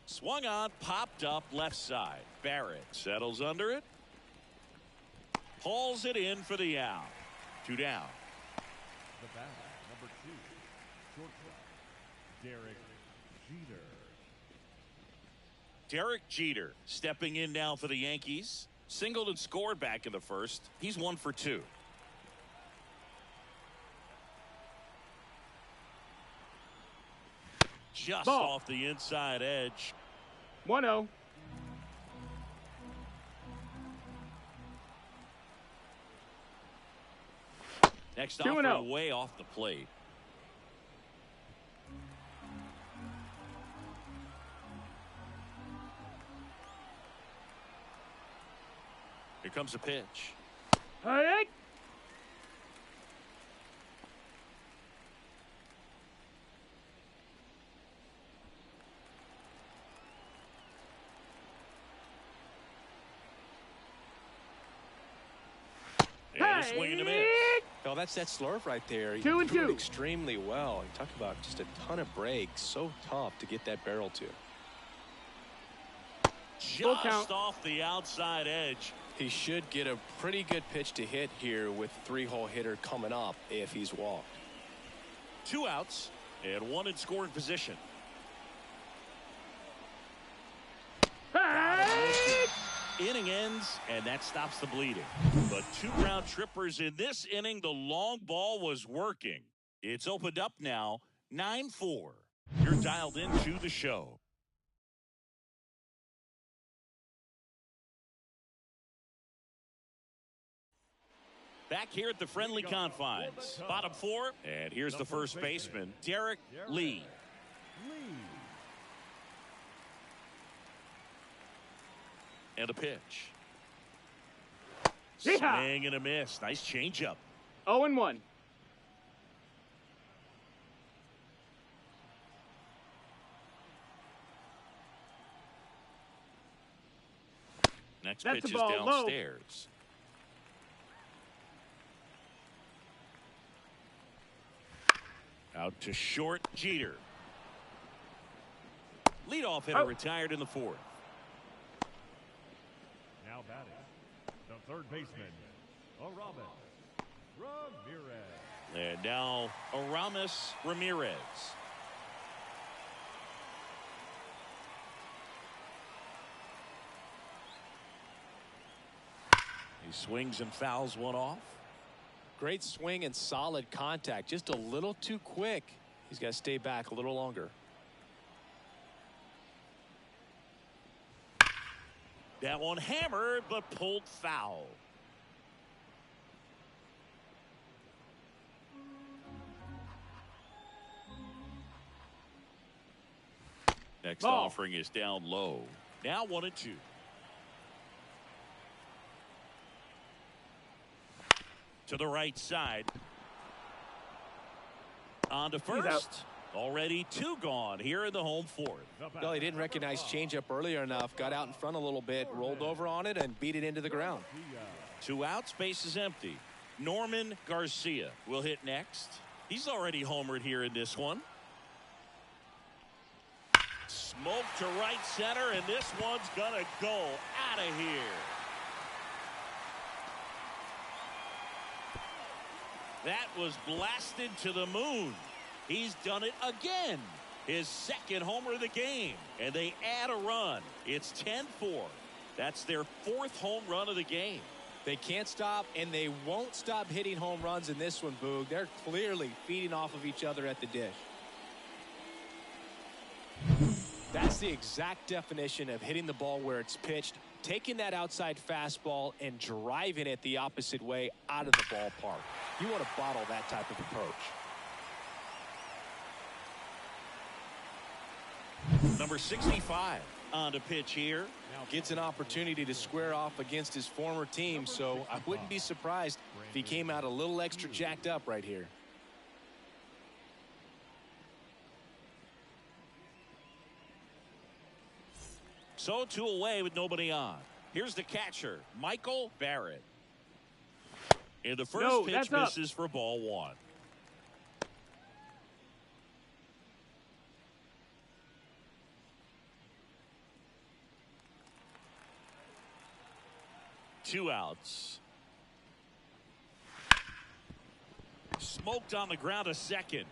Swung on, popped up left side. Barrett settles under it. Hauls it in for the out. 2 down. The batter, number 2, shortstop, Derek Jeter. Derek Jeter stepping in now for the Yankees. Singled and scored back in the first. He's 1 for 2. Just off the inside edge. 1-0. Next offer way off the plate. Here comes a pitch. Hey! And a swing and a miss. Well, that's that slurve right there. He 2 and 2. threw it extremely well. And talk about just a ton of breaks. So tough to get that barrel to. Just off the outside edge. He should get a pretty good pitch to hit here with 3-hole hitter coming up if he's walked. 2 outs and 1 in scoring position. Hey! Inning ends, and that stops the bleeding. But 2 round trippers in this inning. The long ball was working. It's opened up now, 9-4. You're dialed into the show. Back here at the friendly confines. Bottom 4, and here's the first baseman, Derek Lee. And a pitch. Swing and a miss. Nice changeup. 0-1. Next pitch is downstairs. Low. Out to short, Jeter. Leadoff hitter retired in the 4th. Now batting, the third baseman, Aramis Ramirez. And now Aramis Ramirez. He swings and fouls one off. Great swing and solid contact. Just a little too quick. He's got to stay back a little longer. That one hammered, but pulled foul. Next offering is down low. Now 1-2. To the right side. On to first. Already 2 gone here in the home 4th. Well, he didn't recognize changeup earlier enough. Got out in front a little bit, rolled over on it, and beat it into the ground. 2 outs, base is empty. Norman Garcia will hit next. He's already homered here in this one. Smoke to right center, and this one's gonna go out of here. That was blasted to the moon. He's done it again. His 2nd homer of the game. And they add a run. It's 10-4. That's their 4th home run of the game. They can't stop, and they won't stop hitting home runs in this one, Boog. They're clearly feeding off of each other at the dish. That's the exact definition of hitting the ball where it's pitched, taking that outside fastball and driving it the opposite way out of the ballpark. You want to bottle that type of approach. Number 65 on to pitch here. Gets an opportunity to square off against his former team, so I wouldn't be surprised if he came out a little extra jacked up right here. So 2 away with nobody on. Here's the catcher, Michael Barrett. And the first pitch misses for ball 1. Two outs. Smoked on the ground a second.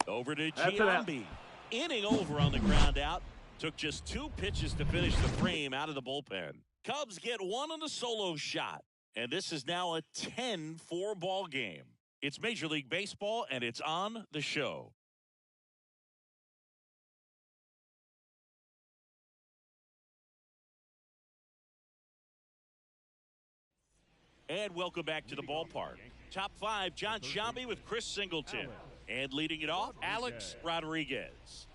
Over to Giambi. Inning over on the ground out. Took just 2 pitches to finish the frame out of the bullpen. Cubs get 1 on the solo shot. And this is now a 10-4 ball game. It's Major League Baseball, and it's on the show. And welcome back to the ballpark. Top 5, John Giambi with Chris Singleton. And leading it off, Alex Rodriguez.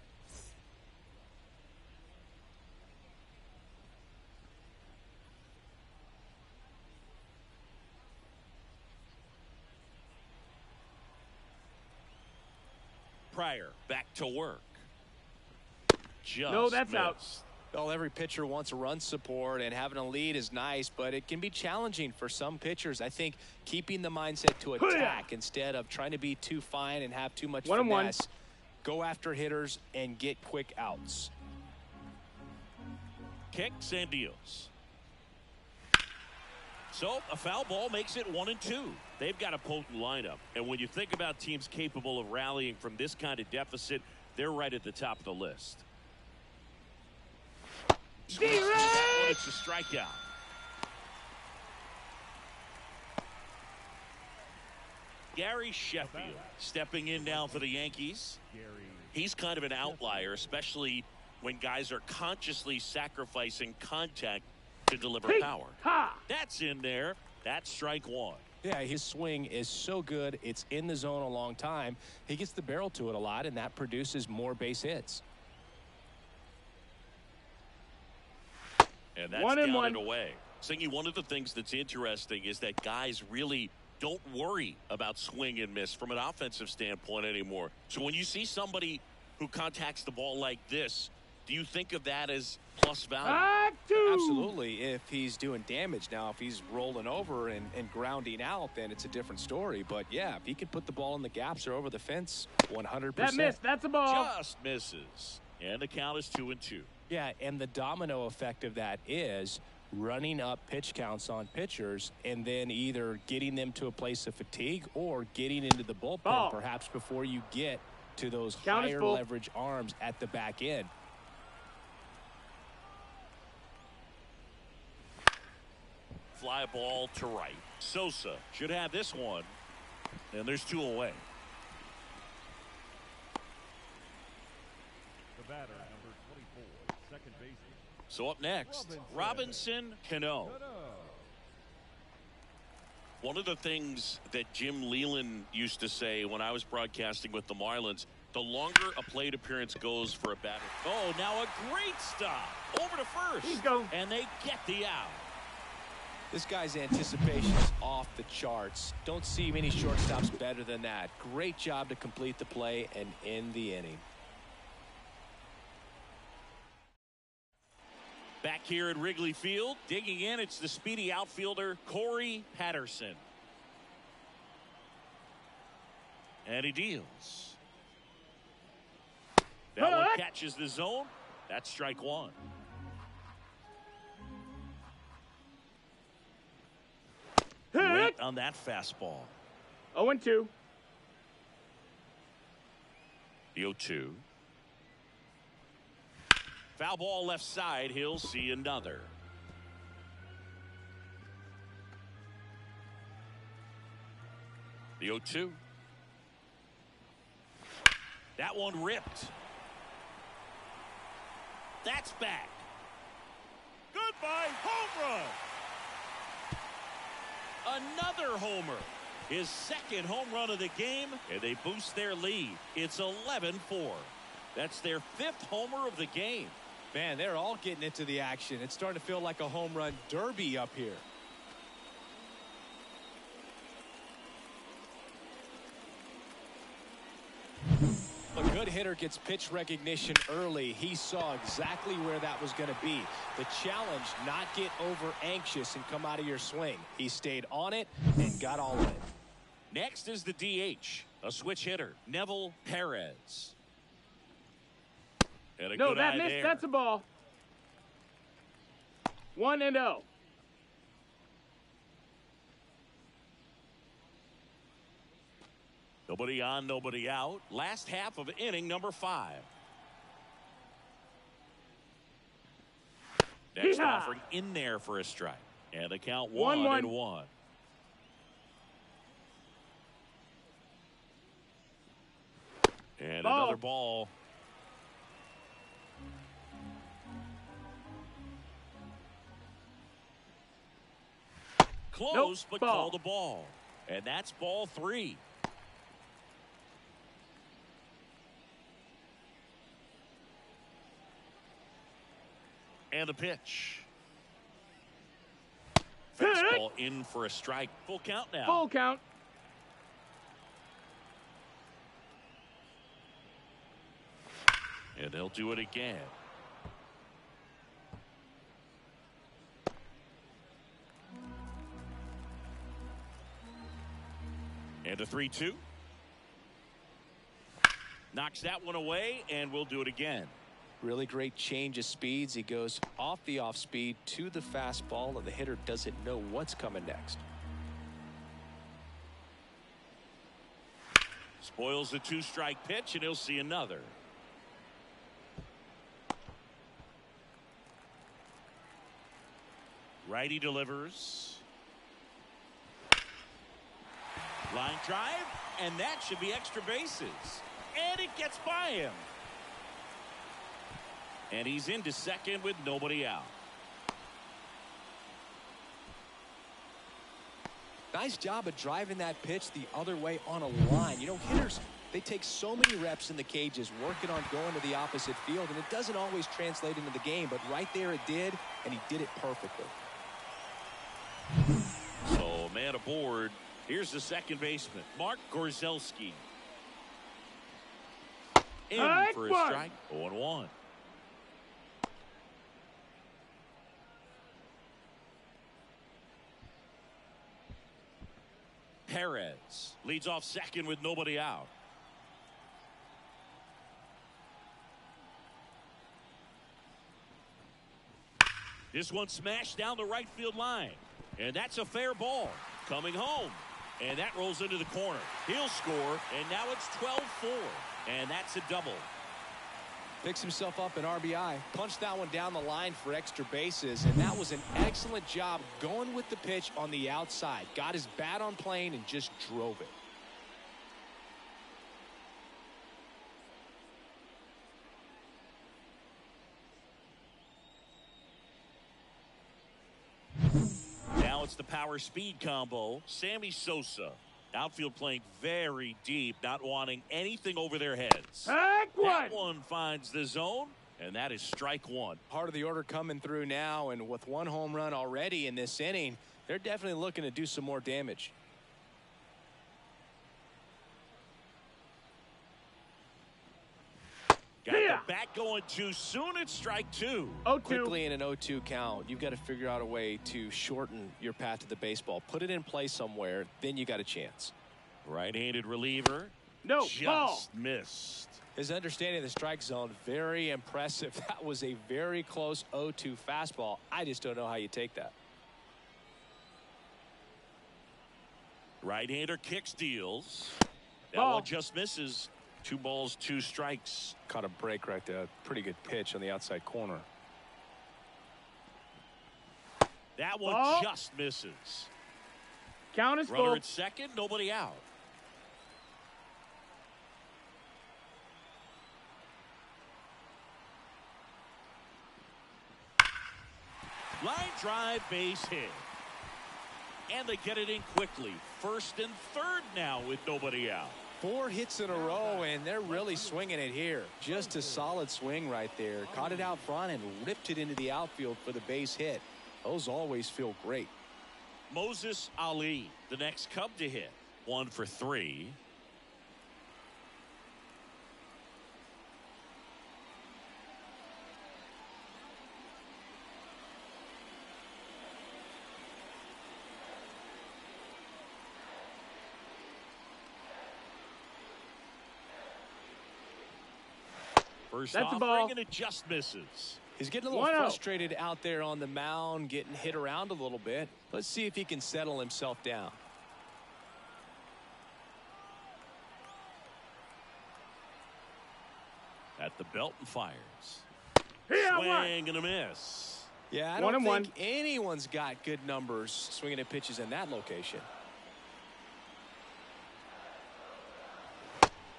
Pryor back to work. Just that's missed. out. Well, every pitcher wants a run support, and having a lead is nice, but it can be challenging for some pitchers. I think keeping the mindset to attack instead of trying to be too fine and have too much finesse. Go after hitters and get quick outs. Kicks and deals. So a foul ball makes it 1-2. They've got a potent lineup, and when you think about teams capable of rallying from this kind of deficit, they're right at the top of the list. It's a strikeout. Gary Sheffield stepping in now for the Yankees. He's kind of an outlier, especially when guys are consciously sacrificing contact to deliver power. That's in there. That's strike one. Yeah, his swing is so good. It's in the zone a long time. He gets the barrel to it a lot, and that produces more base hits. And that's down and away. Singy, one of the things that's interesting is that guys really don't worry about swing and miss from an offensive standpoint anymore. So when you see somebody who contacts the ball like this, do you think of that as plus value? Absolutely, if he's doing damage. Now, if he's rolling over and grounding out, then it's a different story. But, yeah, if he can put the ball in the gaps or over the fence, 100%. That missed. That's a ball. Just misses. And the count is 2-2. Yeah, and the domino effect of that is running up pitch counts on pitchers and then either getting them to a place of fatigue or getting into the bullpen perhaps before you get to those higher leverage arms at the back end. Fly ball to right. Sosa should have this one. And there's 2 away. The batter, number 24, second baseman. So up next, Robinson Cano. One of the things that Jim Leland used to say when I was broadcasting with the Marlins, the longer a plate appearance goes for a batter. Oh, now a great stop. Over to first. And they get the out. This guy's anticipation is off the charts. Don't see many shortstops better than that. Great job to complete the play and end the inning. Back here at Wrigley Field, digging in, it's the speedy outfielder Corey Patterson. And he deals. That one catches the zone. That's strike one. Wait on that fastball. 0-2. The 0-2. Foul ball left side. He'll see another. The 0-2. That one ripped. That's back. Goodbye, home run. Another homer. His second home run of the game, and they boost their lead. It's 11-4. That's their 5th homer of the game. Man, they're all getting into the action. It's starting to feel like a home run derby up here. A good hitter gets pitch recognition early. He saw exactly where that was going to be. The challenge, not get over anxious and come out of your swing. He stayed on it and got all of it. Next is the DH, a switch hitter, Neville Perez. No, that missed. That's a ball. 1-0. Nobody on, nobody out. Last half of inning number 5. Next offering in there for a strike. And the count 1-1. And another ball. Close, but call the ball. And that's ball 3. And a pitch. Fastball in for a strike. Full count now. Full count. And they'll do it again. And a 3-2. Knocks that one away, and we'll do it again. Really great change of speeds. He goes off the off speed to the fastball, and the hitter doesn't know what's coming next. Spoils the 2-strike pitch, and he'll see another. Righty delivers. Line drive, and that should be extra bases. And it gets by him. And he's into second with nobody out. Nice job of driving that pitch the other way on a line. You know, hitters, they take so many reps in the cages working on going to the opposite field, and it doesn't always translate into the game, but right there it did, and he did it perfectly. So, man aboard. Here's the second baseman, Mark Gorzelski. In for a strike. 0-1. Perez leads off second with nobody out. This one smashed down the right field line. And that's a fair ball. Coming home. And that rolls into the corner. He'll score. And now it's 12-4. And that's a double. Picks himself up an RBI. Punched that one down the line for extra bases. And that was an excellent job going with the pitch on the outside. Got his bat on plane and just drove it. Now it's the power speed combo. Sammy Sosa. Outfield playing very deep, not wanting anything over their heads. That one finds the zone, and that is strike one. Part of the order coming through now, and with one home run already in this inning, they're definitely looking to do some more damage. Got the bat going too soon. It's strike two. 0-2. Quickly in an 0-2 count, you've got to figure out a way to shorten your path to the baseball. Put it in play somewhere, then you got a chance. Right-handed reliever. No, just ball. Missed. His understanding of the strike zone, very impressive. That was a very close 0-2 fastball. I just don't know how you take that. Right-hander kicks, deals. That Ball. one just misses. 2 balls, 2 strikes. Caught a break right there. Pretty good pitch on the outside corner. That one Ball. just misses. Count is Runner full. at second, nobody out. Line drive, base hit. And they get it in quickly. First and third now with nobody out. 4 hits in a row, and they're really swinging it here. Just a solid swing right there. Caught it out front and ripped it into the outfield for the base hit. Those always feel great. Moses Ali, the next Cub to hit. 1 for 3. First That's a ball. offering, and it just misses. He's getting a little frustrated out there on the mound, getting hit around a little bit. Let's see if he can settle himself down. At the belt and fires. Here, Swing and a miss. Yeah, I don't think anyone's got good numbers swinging at pitches in that location.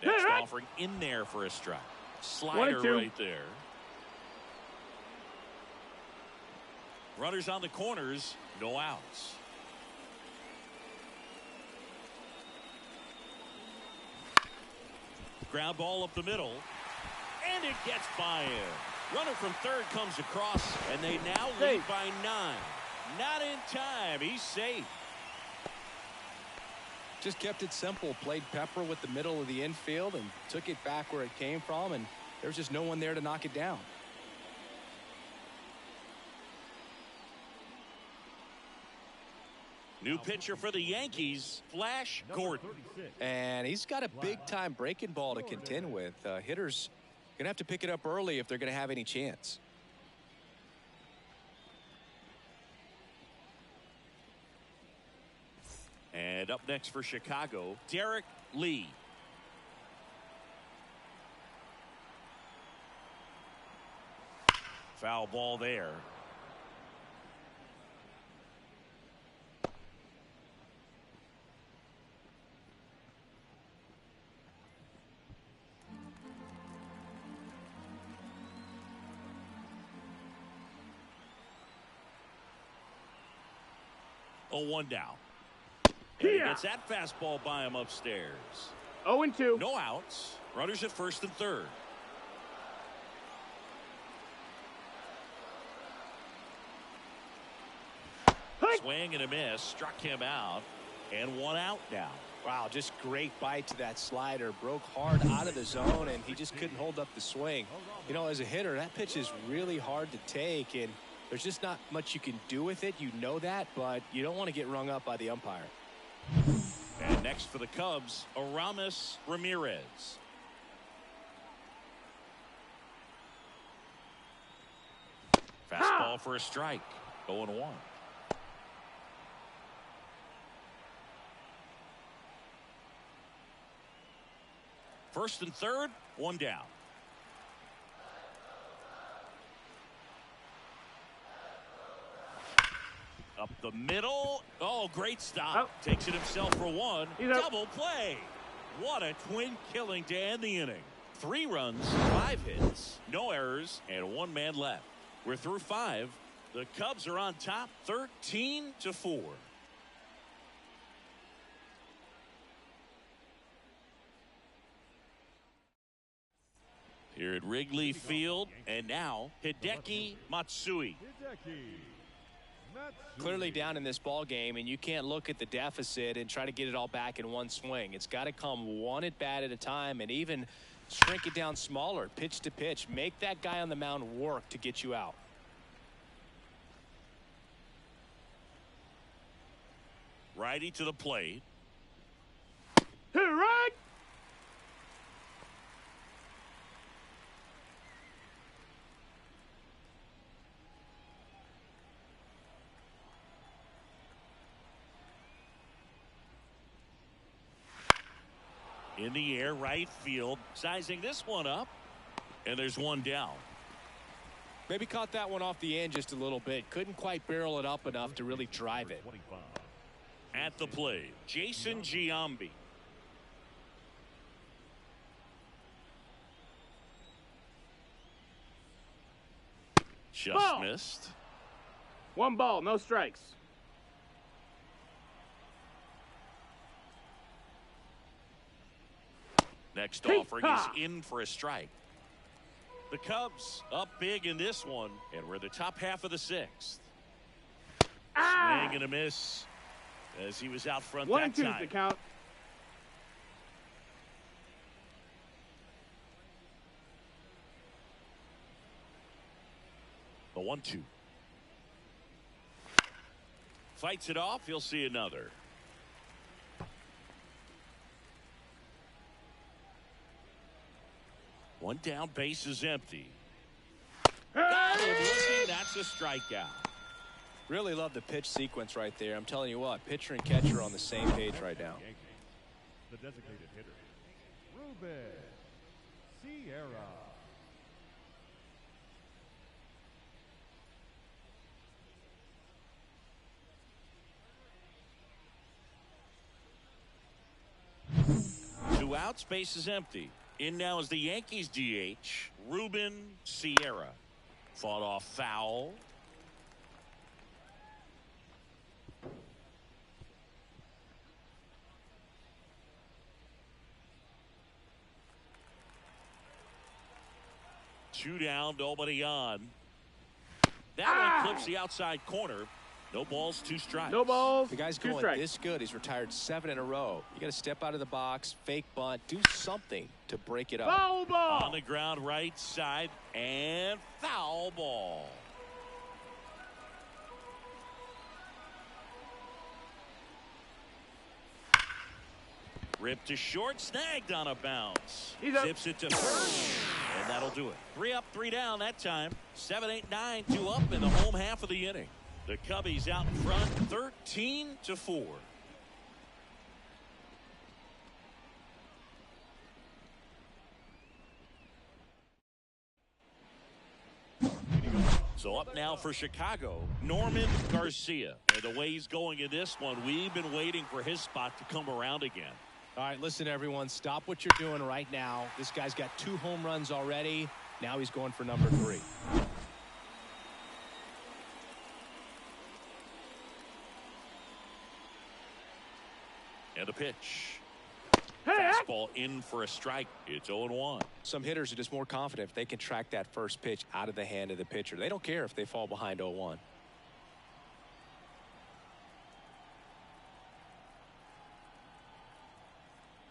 Next offering in there for a strike. Slider right there. Runners on the corners, no outs. Ground ball up the middle, and it gets by him. Runner from third comes across, and they now lead by 9. Not in time. He's safe. Just kept it simple. Played pepper with the middle of the infield and took it back where it came from, and there's just no one there to knock it down. New pitcher for the Yankees, Flash Gordon. And he's got a big-time breaking ball to contend with. Hitters going to have to pick it up early if they're going to have any chance. And up next for Chicago, Derek Lee. Foul ball there. A 1 down. And he gets that fastball by him upstairs. 0-2. No outs. Runners at first and third. Swing and a miss. Struck him out. And 1 out now. Wow, just great bite to that slider. Broke hard out of the zone, and he just couldn't hold up the swing. You know, as a hitter, that pitch is really hard to take, and there's just not much you can do with it. You know that, but you don't want to get rung up by the umpire. And next for the Cubs, Aramis Ramirez. Fastball for a strike. 0-1. First and third, 1 down. Up the middle. Oh, great stop. Takes it himself for 1. Double play. What a twin killing to end the inning. 3 runs, 5 hits, no errors, and 1 man left. We're through 5. The Cubs are on top 13-4. Here at Wrigley Field, and now Hideki Matsui. Clearly down in this ball game, and you can't look at the deficit and try to get it all back in one swing. It's got to come 1 at bat at a time, and even shrink it down smaller, pitch to pitch. Make that guy on the mound work to get you out. Righty to the plate. Right. In the air, right field, sizing this one up, and there's 1 down. Maybe caught that one off the end just a little bit. Couldn't quite barrel it up enough to really drive it. At the plate, Jason Giambi. Just missed. 1 ball, no strikes. Next offering is in for a strike. The Cubs up big in this one, and we're the top half of the 6th. Swing and a miss as he was out front that 1-2 time. the count. The 1-2. Fights it off. He'll see another. One down, base is empty. Got him looking. That's a strikeout. Really love the pitch sequence right there. I'm telling you what, pitcher and catcher are on the same page right now. The designated hitter, Ruben Sierra. Two outs, base is empty. In now is the Yankees DH, Ruben Sierra. Fought off foul. Two down, nobody on. That one clips the outside corner. No balls, 2 strikes. No balls. The guy's going this good. He's retired 7 in a row. You got to step out of the box, fake bunt, do something to break it up. Foul ball. On the ground, right side, and foul ball. Ripped to short, snagged on a bounce. Zips it to third, and that'll do it. 3 up, 3 down that time. 7, 8, 9, 2 up in the home half of the inning. The Cubbies out in front, 13-4. So up now for Chicago, Norman Garcia. And the way he's going in this one, we've been waiting for his spot to come around again. All right, listen, everyone, stop what you're doing right now. This guy's got 2 home runs already. Now he's going for number 3. And a pitch. Hey! Fastball in for a strike. It's 0-1. Some hitters are just more confident if they can track that first pitch out of the hand of the pitcher. They don't care if they fall behind 0-1.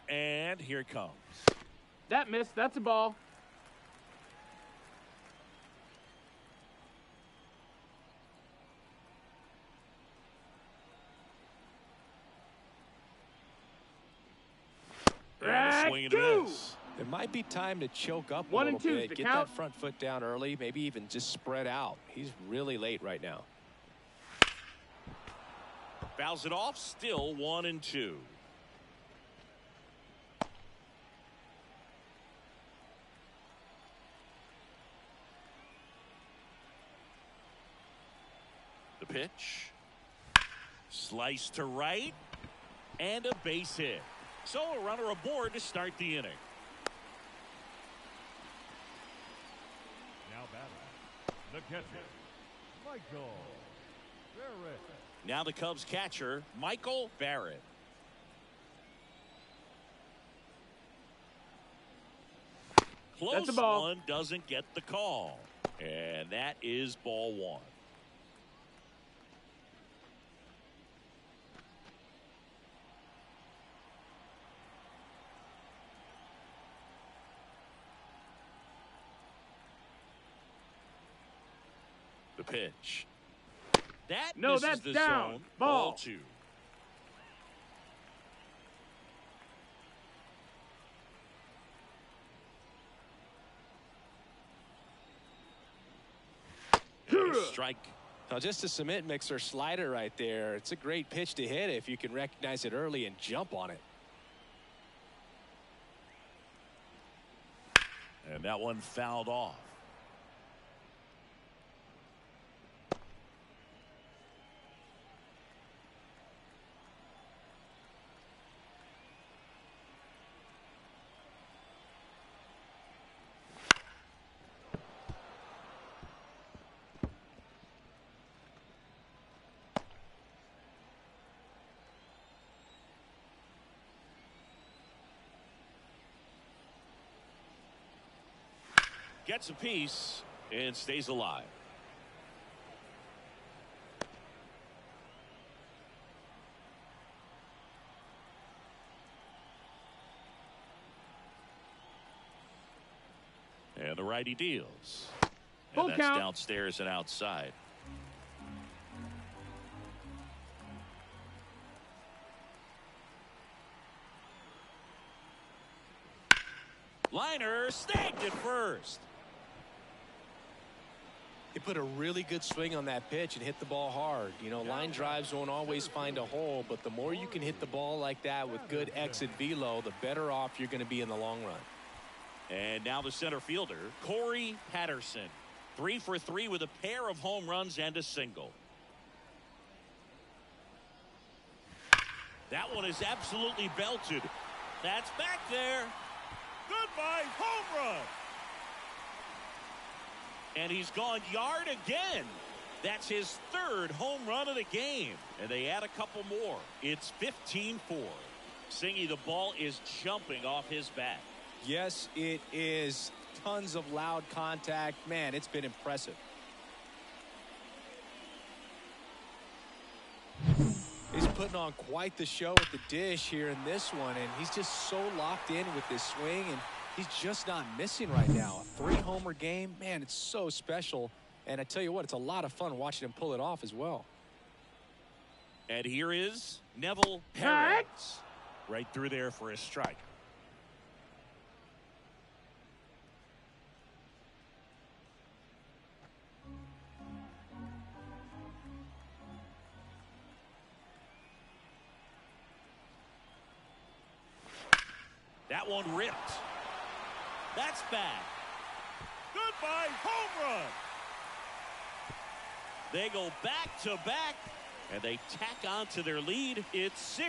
And here it comes. That missed. That's a ball. Swing and a miss. It might be time to choke up a 1 little and 2's bit. the Get count. that front foot down early, maybe even just spread out. He's really late right now. Fouls it off. Still 1-2. The pitch. Slice to right. And a base hit. So a runner aboard to start the inning. Now batting. The catcher, Michael Barrett. Now the Cubs catcher, Michael Barrett. Close That's a ball. one, doesn't get the call. And that is ball 1. The pitch. That No, misses that's the down. zone. Ball. 2. And a strike. Now, just a cement mixer slider right there. It's a great pitch to hit if you can recognize it early and jump on it. And that one fouled off. Gets a piece and stays alive. And the righty deals. Full And that's count. downstairs and outside. Liner snagged at first. He put a really good swing on that pitch and hit the ball hard. You know, line drives won't always find a hole, but the more you can hit the ball like that with good exit velo, the better off you're going to be in the long run. And now the center fielder, Corey Patterson. 3 for 3 with a pair of home runs and a single. That one is absolutely belted. That's back there. Goodbye, home run. And he's gone yard again. That's his 3rd home run of the game. And they add a couple more. It's 15-4. Singy, the ball is jumping off his bat. Yes, it is. Tons of loud contact. Man, it's been impressive. He's putting on quite the show at the dish here in this one, and he's just so locked in with this swing, and he's just not missing right now. A 3-homer game, man, it's so special. And I tell you what, it's a lot of fun watching him pull it off as well. And here is Neville Perez. Right through there for a strike. That one ripped. That's back. Goodbye, home run. They go back to back, and they tack on to their lead. It's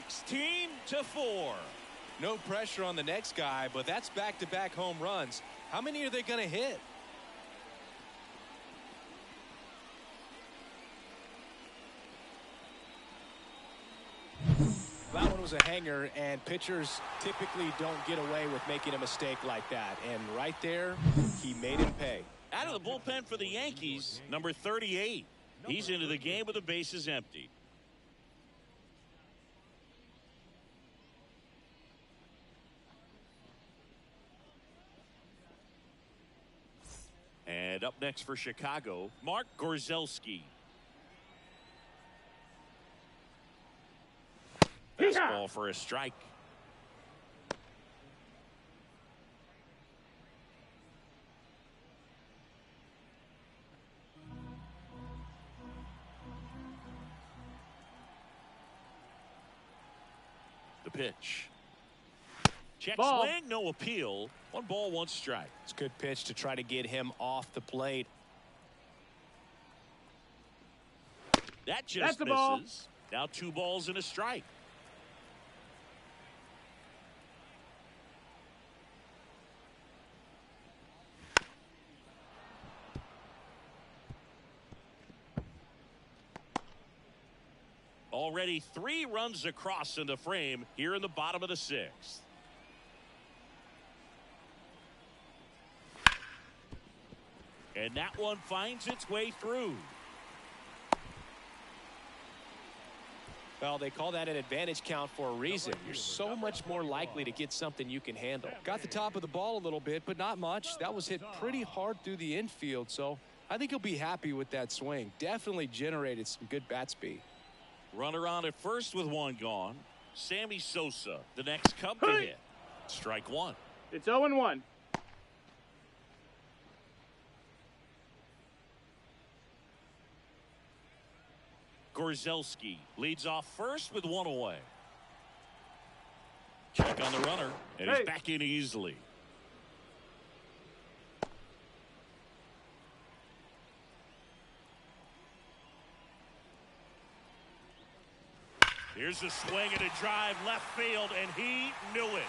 16-4. No pressure on the next guy, but that's back-to-back home runs. How many are they going to hit? That one was a hanger, and pitchers typically don't get away with making a mistake like that. And right there, he made him pay. Out of the bullpen for the Yankees, number 38. He's into the game with the bases empty. And up next for Chicago, Mark Gorzelski. Fastball for a strike. The pitch. Check Ball. swing, no appeal. 1 ball, 1 strike. It's a good pitch to try to get him off the plate. That just That's a ball. misses. Now 2 balls and a strike. Already 3 runs across in the frame here in the bottom of the 6th. And that one finds its way through. Well, they call that an advantage count for a reason. You're so much more likely to get something you can handle. Got the top of the ball a little bit, but not much. That was hit pretty hard through the infield, so I think he'll be happy with that swing. Definitely generated some good bat speed. Runner on at first with 1 gone. Sammy Sosa, the next Cub to hit. Strike 1. It's 0-1. Gorzelski leads off first with 1 away. Check on the runner, and he's back in easily. Here's a swing and a drive left field, and he knew it.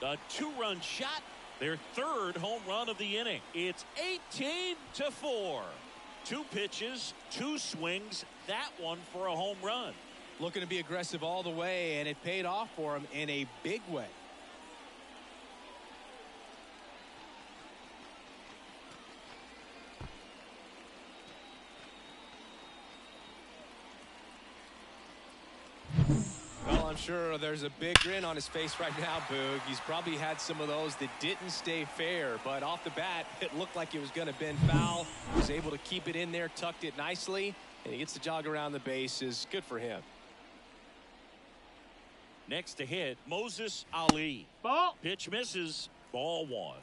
A 2-run shot, their 3rd home run of the inning. It's 18-4. 2 pitches, 2 swings, that one for a home run. Looking to be aggressive all the way, and it paid off for him in a big way. Well, I'm sure there's a big grin on his face right now, Boog. He's probably had some of those that didn't stay fair, but off the bat, it looked like it was going to bend foul. He was able to keep it in there, tucked it nicely, and he gets to jog around the bases. Good for him. Next to hit, Moses Ali. Ball. Pitch misses. Ball 1.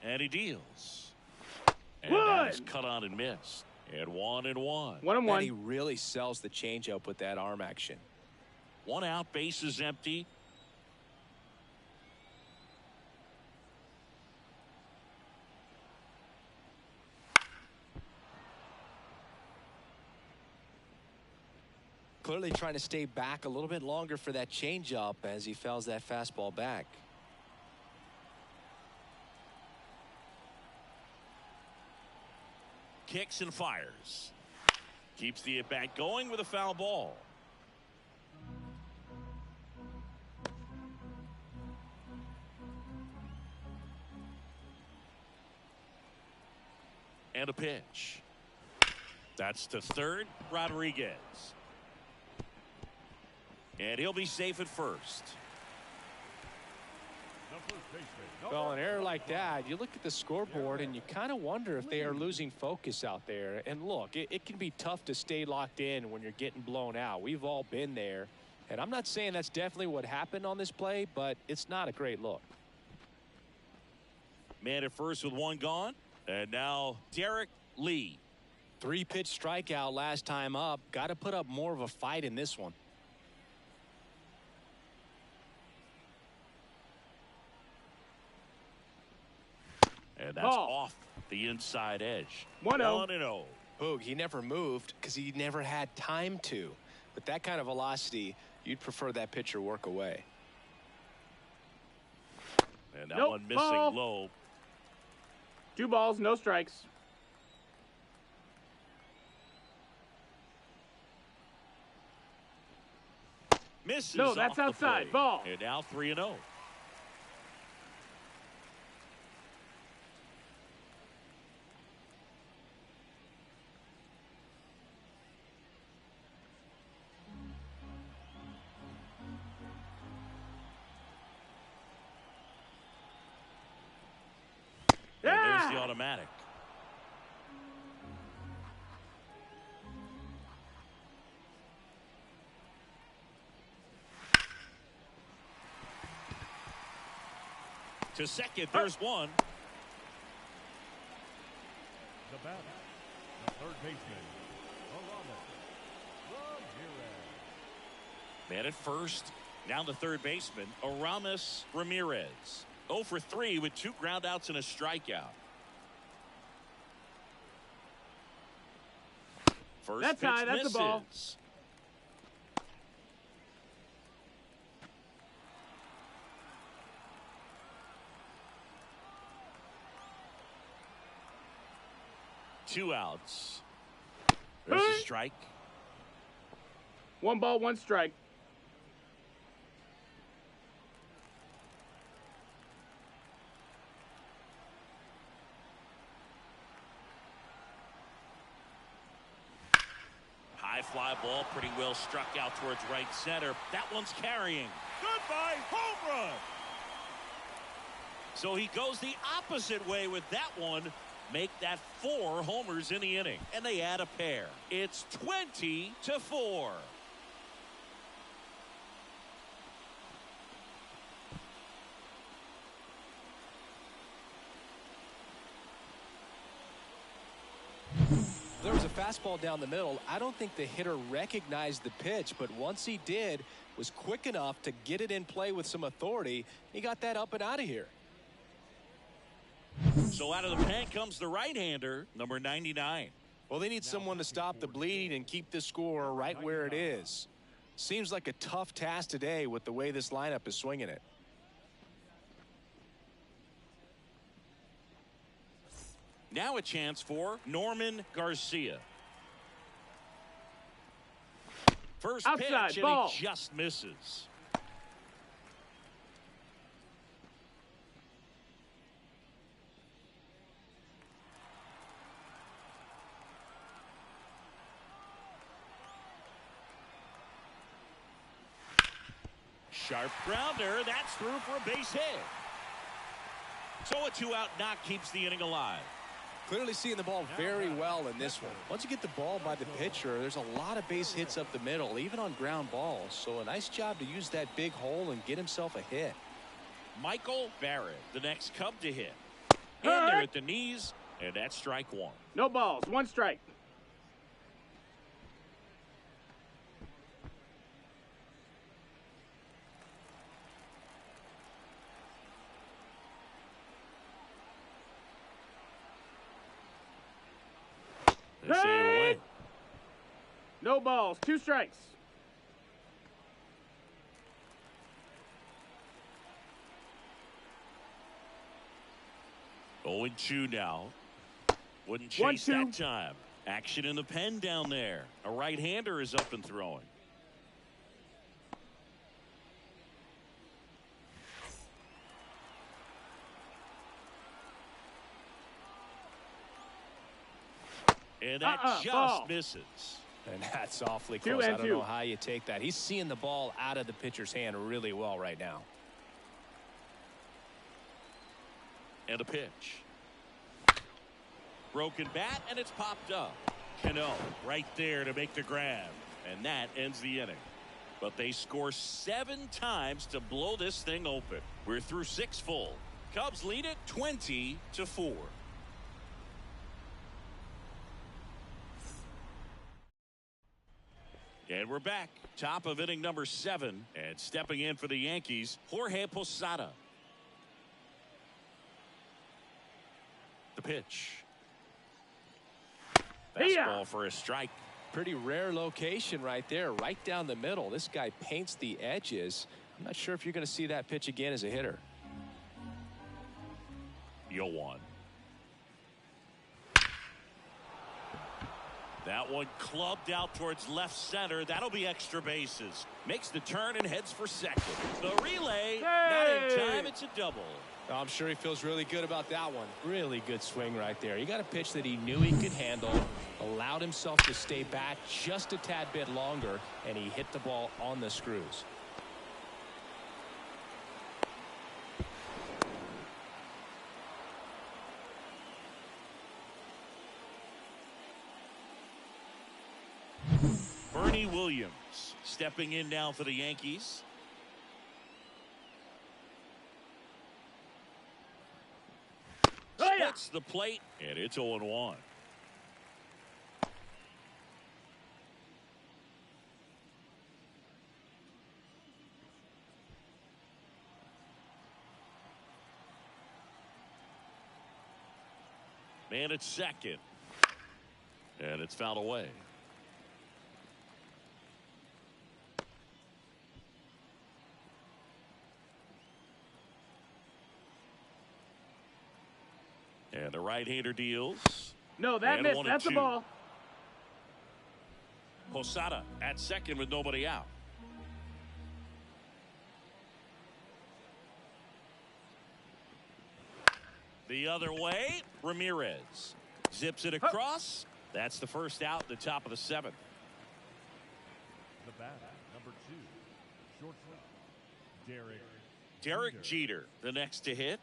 And he deals. And that's cut on and missed. And 1-1. 1-1. And he really sells the changeup with that arm action. 1 out, bases empty. Clearly trying to stay back a little bit longer for that changeup as he fouls that fastball back. Kicks and fires. Keeps the at-bat going with a foul ball. And a pitch. That's to 3rd, Rodriguez. And he'll be safe at first. Well, an error like that, you look at the scoreboard and you kind of wonder if they are losing focus out there. And look, it can be tough to stay locked in when you're getting blown out. We've all been there. And I'm not saying that's definitely what happened on this play, but it's not a great look. Man at first with 1 gone. And now Derek Lee. 3-pitch strikeout last time up. Got to put up more of a fight in this one. And that's off the inside edge. 1-0. 1-0. Boog, he never moved because he never had time to. With that kind of velocity, you'd prefer that pitcher work away. And that one missing low. 2 balls, no strikes. Misses. No, that's off the outside. plate. Ball. And now 3-0. And there's the automatic. To second, there's one. The batter, the third baseman, Ramirez. Man at first, now the third baseman, Aramis Ramirez. 0 for 3 with 2 groundouts and a strikeout. First That's pitch high. That's misses. a ball. 2 outs. There's a strike. 1 ball, 1 strike. High fly ball, pretty well struck out towards right center. That one's carrying. Goodbye, home run. So he goes the opposite way with that one. Make that 4 homers in the inning. And they add a pair. It's 20-4. There was a fastball down the middle. I don't think the hitter recognized the pitch, but once he did, was quick enough to get it in play with some authority. He got that up and out of here. So out of the pen comes the right-hander, number 99. Well, they need someone to stop the bleeding and keep the score right where it is. Seems like a tough task today with the way this lineup is swinging it. Now a chance for Norman Garcia. First Outside, pitch, ball. and he just misses. Sharp grounder. That's through for a base hit. So a 2-out knock keeps the inning alive. Clearly seeing the ball very well in this one. Once you get the ball by the pitcher, there's a lot of base hits up the middle, even on ground balls. So a nice job to use that big hole and get himself a hit. Michael Barrett, the next Cub to hit. In there at the knees, and that's strike 1. No balls, 1 strike. They say it away. No balls, 2 strikes. Oh, and 2 now. Wouldn't chase 1-2. that time. Action in the pen down there. A right-hander is up and throwing. And that just ball. misses. And that's awfully 2 close. I and don't 2. know how you take that. He's seeing the ball out of the pitcher's hand really well right now. And a pitch. Broken bat, and it's popped up. Cano right there to make the grab. And that ends the inning. But they score 7 times to blow this thing open. We're through 6 full. Cubs lead it 20-4. And we're back. Top of inning number 7. And stepping in for the Yankees, Jorge Posada. The pitch. Fastball for a strike. Pretty rare location right there, right down the middle. This guy paints the edges. I'm not sure if you're going to see that pitch again as a hitter. 0-1. That one clubbed out towards left center. That'll be extra bases. Makes the turn and heads for second. The relay, not in time. It's a double. I'm sure he feels really good about that one. Really good swing right there. He got a pitch that he knew he could handle, allowed himself to stay back just a tad bit longer, and he hit the ball on the screws. Bernie Williams stepping in now for the Yankees. Splits the plate, and it's 0-1. Man at second, and it's fouled away. And the right-hander deals. No, that missed. That's a ball. Posada at second with nobody out. The other way, Ramirez zips it across. That's the first out at the top of the seventh. The batter, number 2, shortstop, Derek Jeter, the next to hit.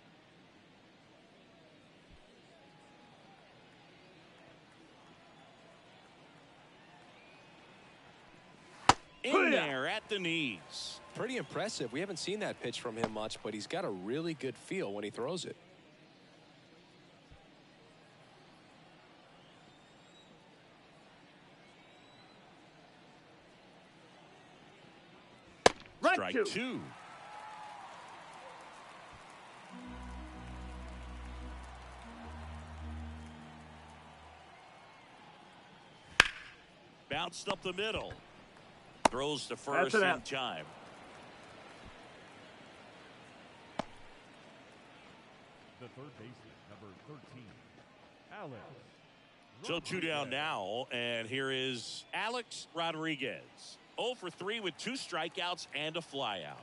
In there at the knees. Pretty impressive. We haven't seen that pitch from him much, but he's got a really good feel when he throws it. Strike two. Bounced up the middle. Throws to first in time. the third baseman, number 13, Alex. So 2 down now, and here is Alex Rodriguez. 0 for 3 with 2 strikeouts and a flyout.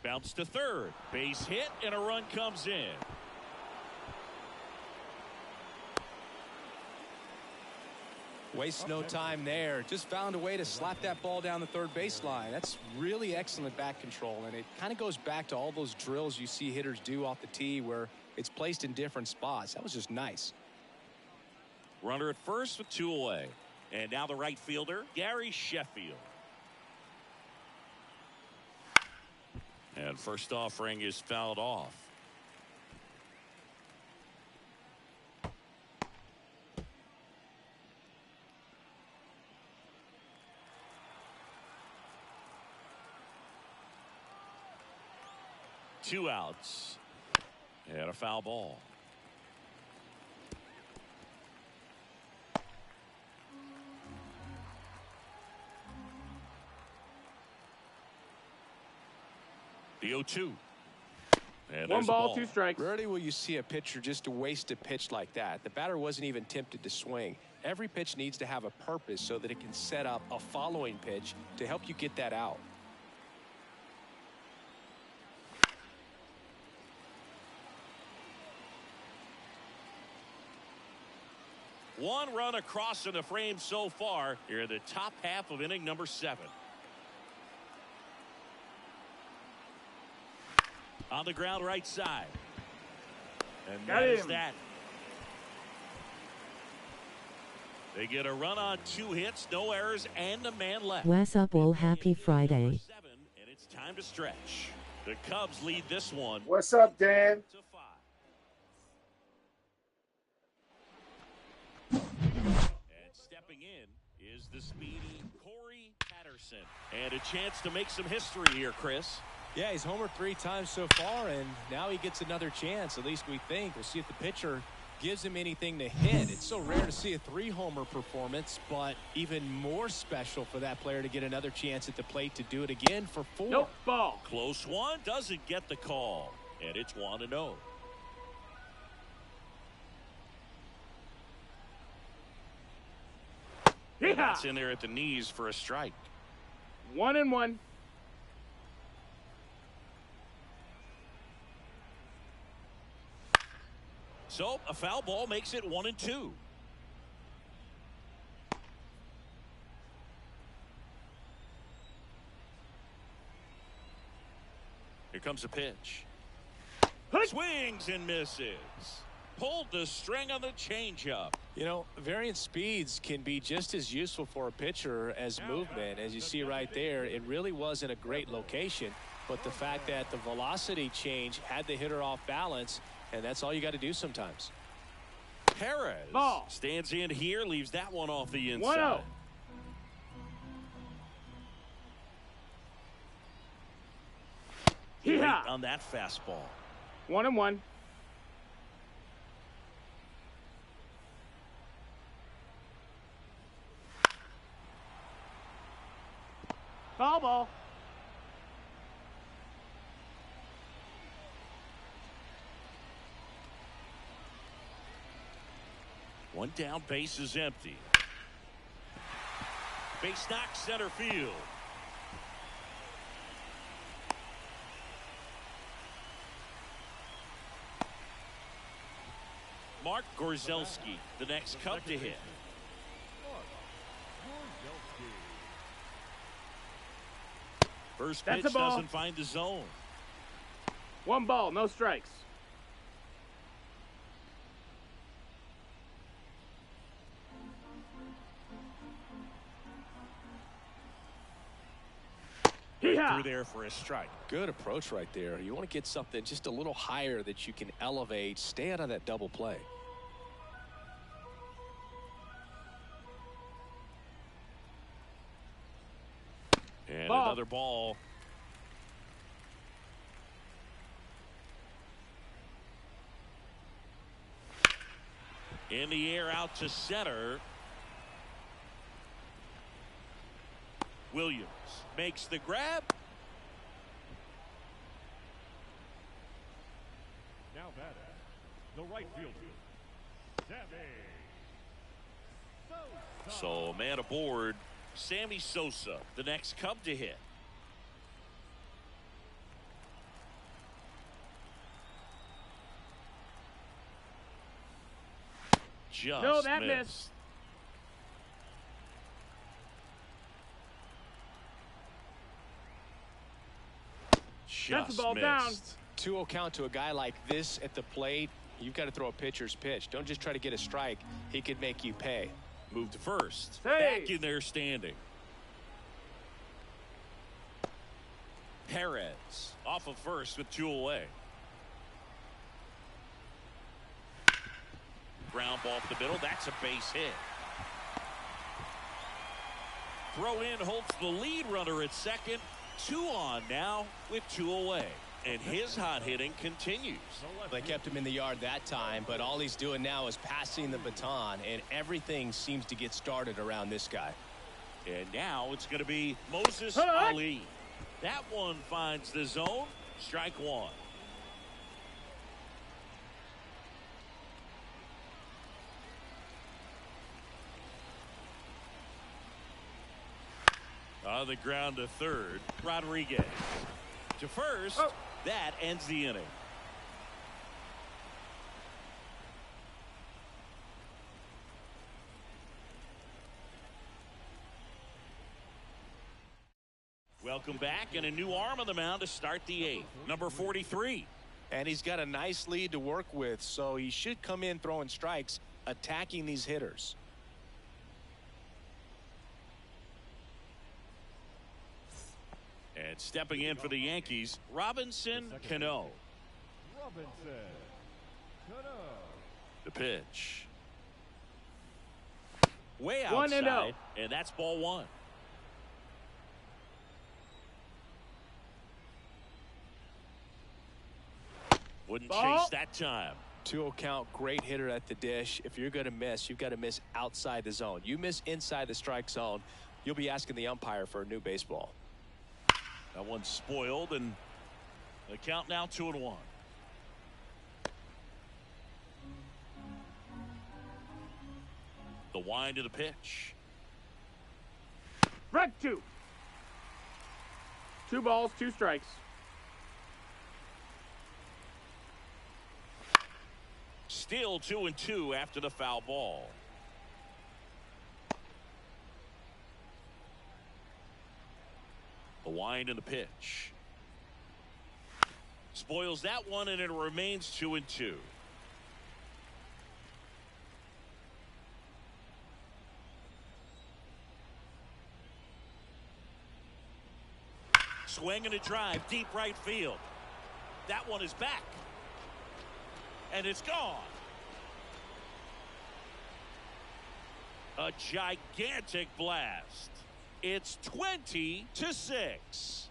Bounce to third. Base hit, and a run comes in. Wastes no time there. Just found a way to slap that ball down the third baseline. That's really excellent bat control, and it kind of goes back to all those drills you see hitters do off the tee where it's placed in different spots. That was just nice. Runner at first with 2 away. And now the right fielder, Gary Sheffield. And first offering is fouled off. Two outs and a foul ball. The 0-2. And 1 ball, 2 strikes. Rarely will you see a pitcher just to waste a pitch like that. The batter wasn't even tempted to swing. Every pitch needs to have a purpose so that it can set up a following pitch to help you get that out. One run across in the frame so far here in the top half of inning number 7. On the ground right side. And that is that. They get a run on 2 hits, no errors, and a man left. What's up, all? Happy Friday. 7, and it's time to stretch. The Cubs lead this one. What's up, Dan? To 5. And stepping in is the speedy Corey Patterson. And a chance to make some history here, Chris. Yeah, he's homered 3 times so far, and now he gets another chance. At least we think. We'll see if the pitcher gives him anything to hit. It's so rare to see a 3-homer performance, but even more special for that player to get another chance at the plate to do it again for 4. Nope, ball. Close one, doesn't get the call, and it's 1-0. That's in there at the knees for a strike. 1-1. So a foul ball makes it 1-2. Here comes a pitch. Swings and misses. Pulled the string on the changeup. You know, variant speeds can be just as useful for a pitcher as movement. As you see right there, it really wasn't a great location, but the fact that the velocity change had the hitter off balance, and that's all you got to do sometimes. Perez stands in here, leaves that one off the inside. 1-0. Late on that fastball. 1-1. Foul ball. One down, base is empty. Base knock, center field. Mark Gorzelski, the next Cub to hit. First pitch doesn't find the zone. 1 ball, no strikes. Through there for a strike. Good approach right there. You want to get something just a little higher that you can elevate. Stay out of that double play. And another ball. In the air out to center. Williams makes the grab. Now batting, the right fielder, Sammy. So man aboard, Sammy Sosa, the next Cub to hit. Just missed. That's the ball down. 2-0 count to a guy like this at the plate. You've got to throw a pitcher's pitch. Don't just try to get a strike. He could make you pay. Move to first. Hey. Back in there standing. Perez off of first with 2 away. Ground ball up the middle. That's a base hit. Throw in holds the lead runner at second. 2 on now with 2 away. And his hot hitting continues. They kept him in the yard that time, but all he's doing now is passing the baton, and everything seems to get started around this guy. And now it's going to be Moses Ali. That one finds the zone. Strike 1. On the ground to third, Rodriguez. To first, that ends the inning. Welcome back, and a new arm on the mound to start the 8th. Number 43. And he's got a nice lead to work with, so he should come in throwing strikes, attacking these hitters. And stepping in for the Yankees, Robinson Cano. The pitch. Way outside, and that's ball 1. Wouldn't Ball. chase that time. 2-0 count, great hitter at the dish. If you're going to miss, you've got to miss outside the zone. You miss inside the strike zone, you'll be asking the umpire for a new baseball. That one's spoiled, and the count now 2-1. The wind of the pitch. Strike 2. 2 balls, 2 strikes. Still 2-2 after the foul ball. The wind of the pitch. Spoils that one, and it remains 2-2. Swing and a drive, deep right field. That one is back. And it's gone. A gigantic blast. It's 20-6.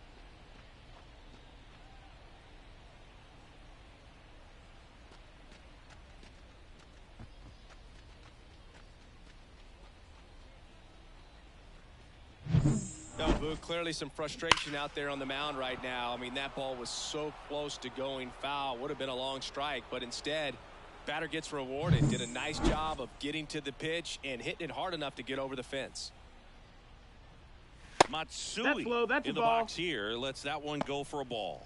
Clearly some frustration out there on the mound right now. I mean, that ball was so close to going foul. Would have been a long strike, but instead, batter gets rewarded. Did a nice job of getting to the pitch and hitting it hard enough to get over the fence. Matsui That's low. That's in a the ball. box here lets that one go for a ball.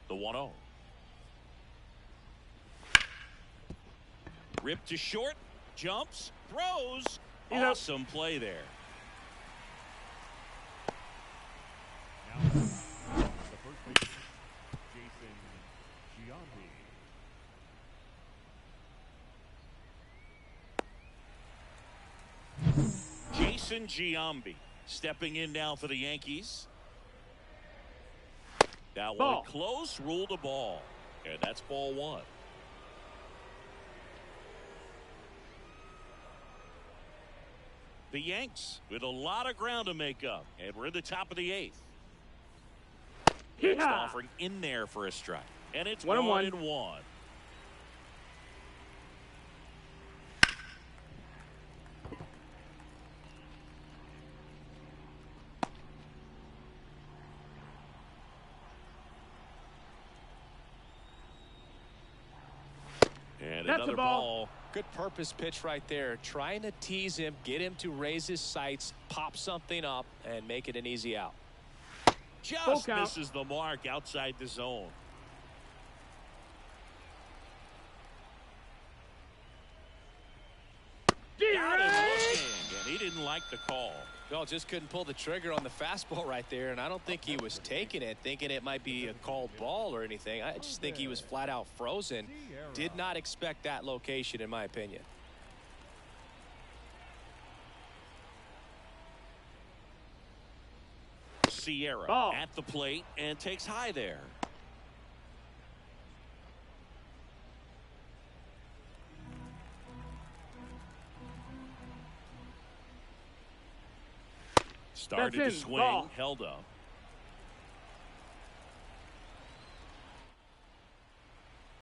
The 1-0. Ripped to short, jumps, throws. Awesome play there. Now, the first baseman, Jason Giambi stepping in now for the Yankees. That Ball. one close, ruled a ball. And that's ball 1. The Yanks with a lot of ground to make up, and we're in the top of the 8th. Next offering in there for a strike, and it's 1-1. And That's another a ball. Good purpose pitch right there. Trying to tease him, get him to raise his sights, pop something up, and make it an easy out. Just misses the mark outside the zone. Got him looking, and he didn't like the call. No, just couldn't pull the trigger on the fastball right there, and I don't think he was taking it, thinking it might be a called ball or anything. I just think he was flat out frozen. Did not expect that location, in my opinion. Sierra at the plate and takes high there. Started to swing, held up.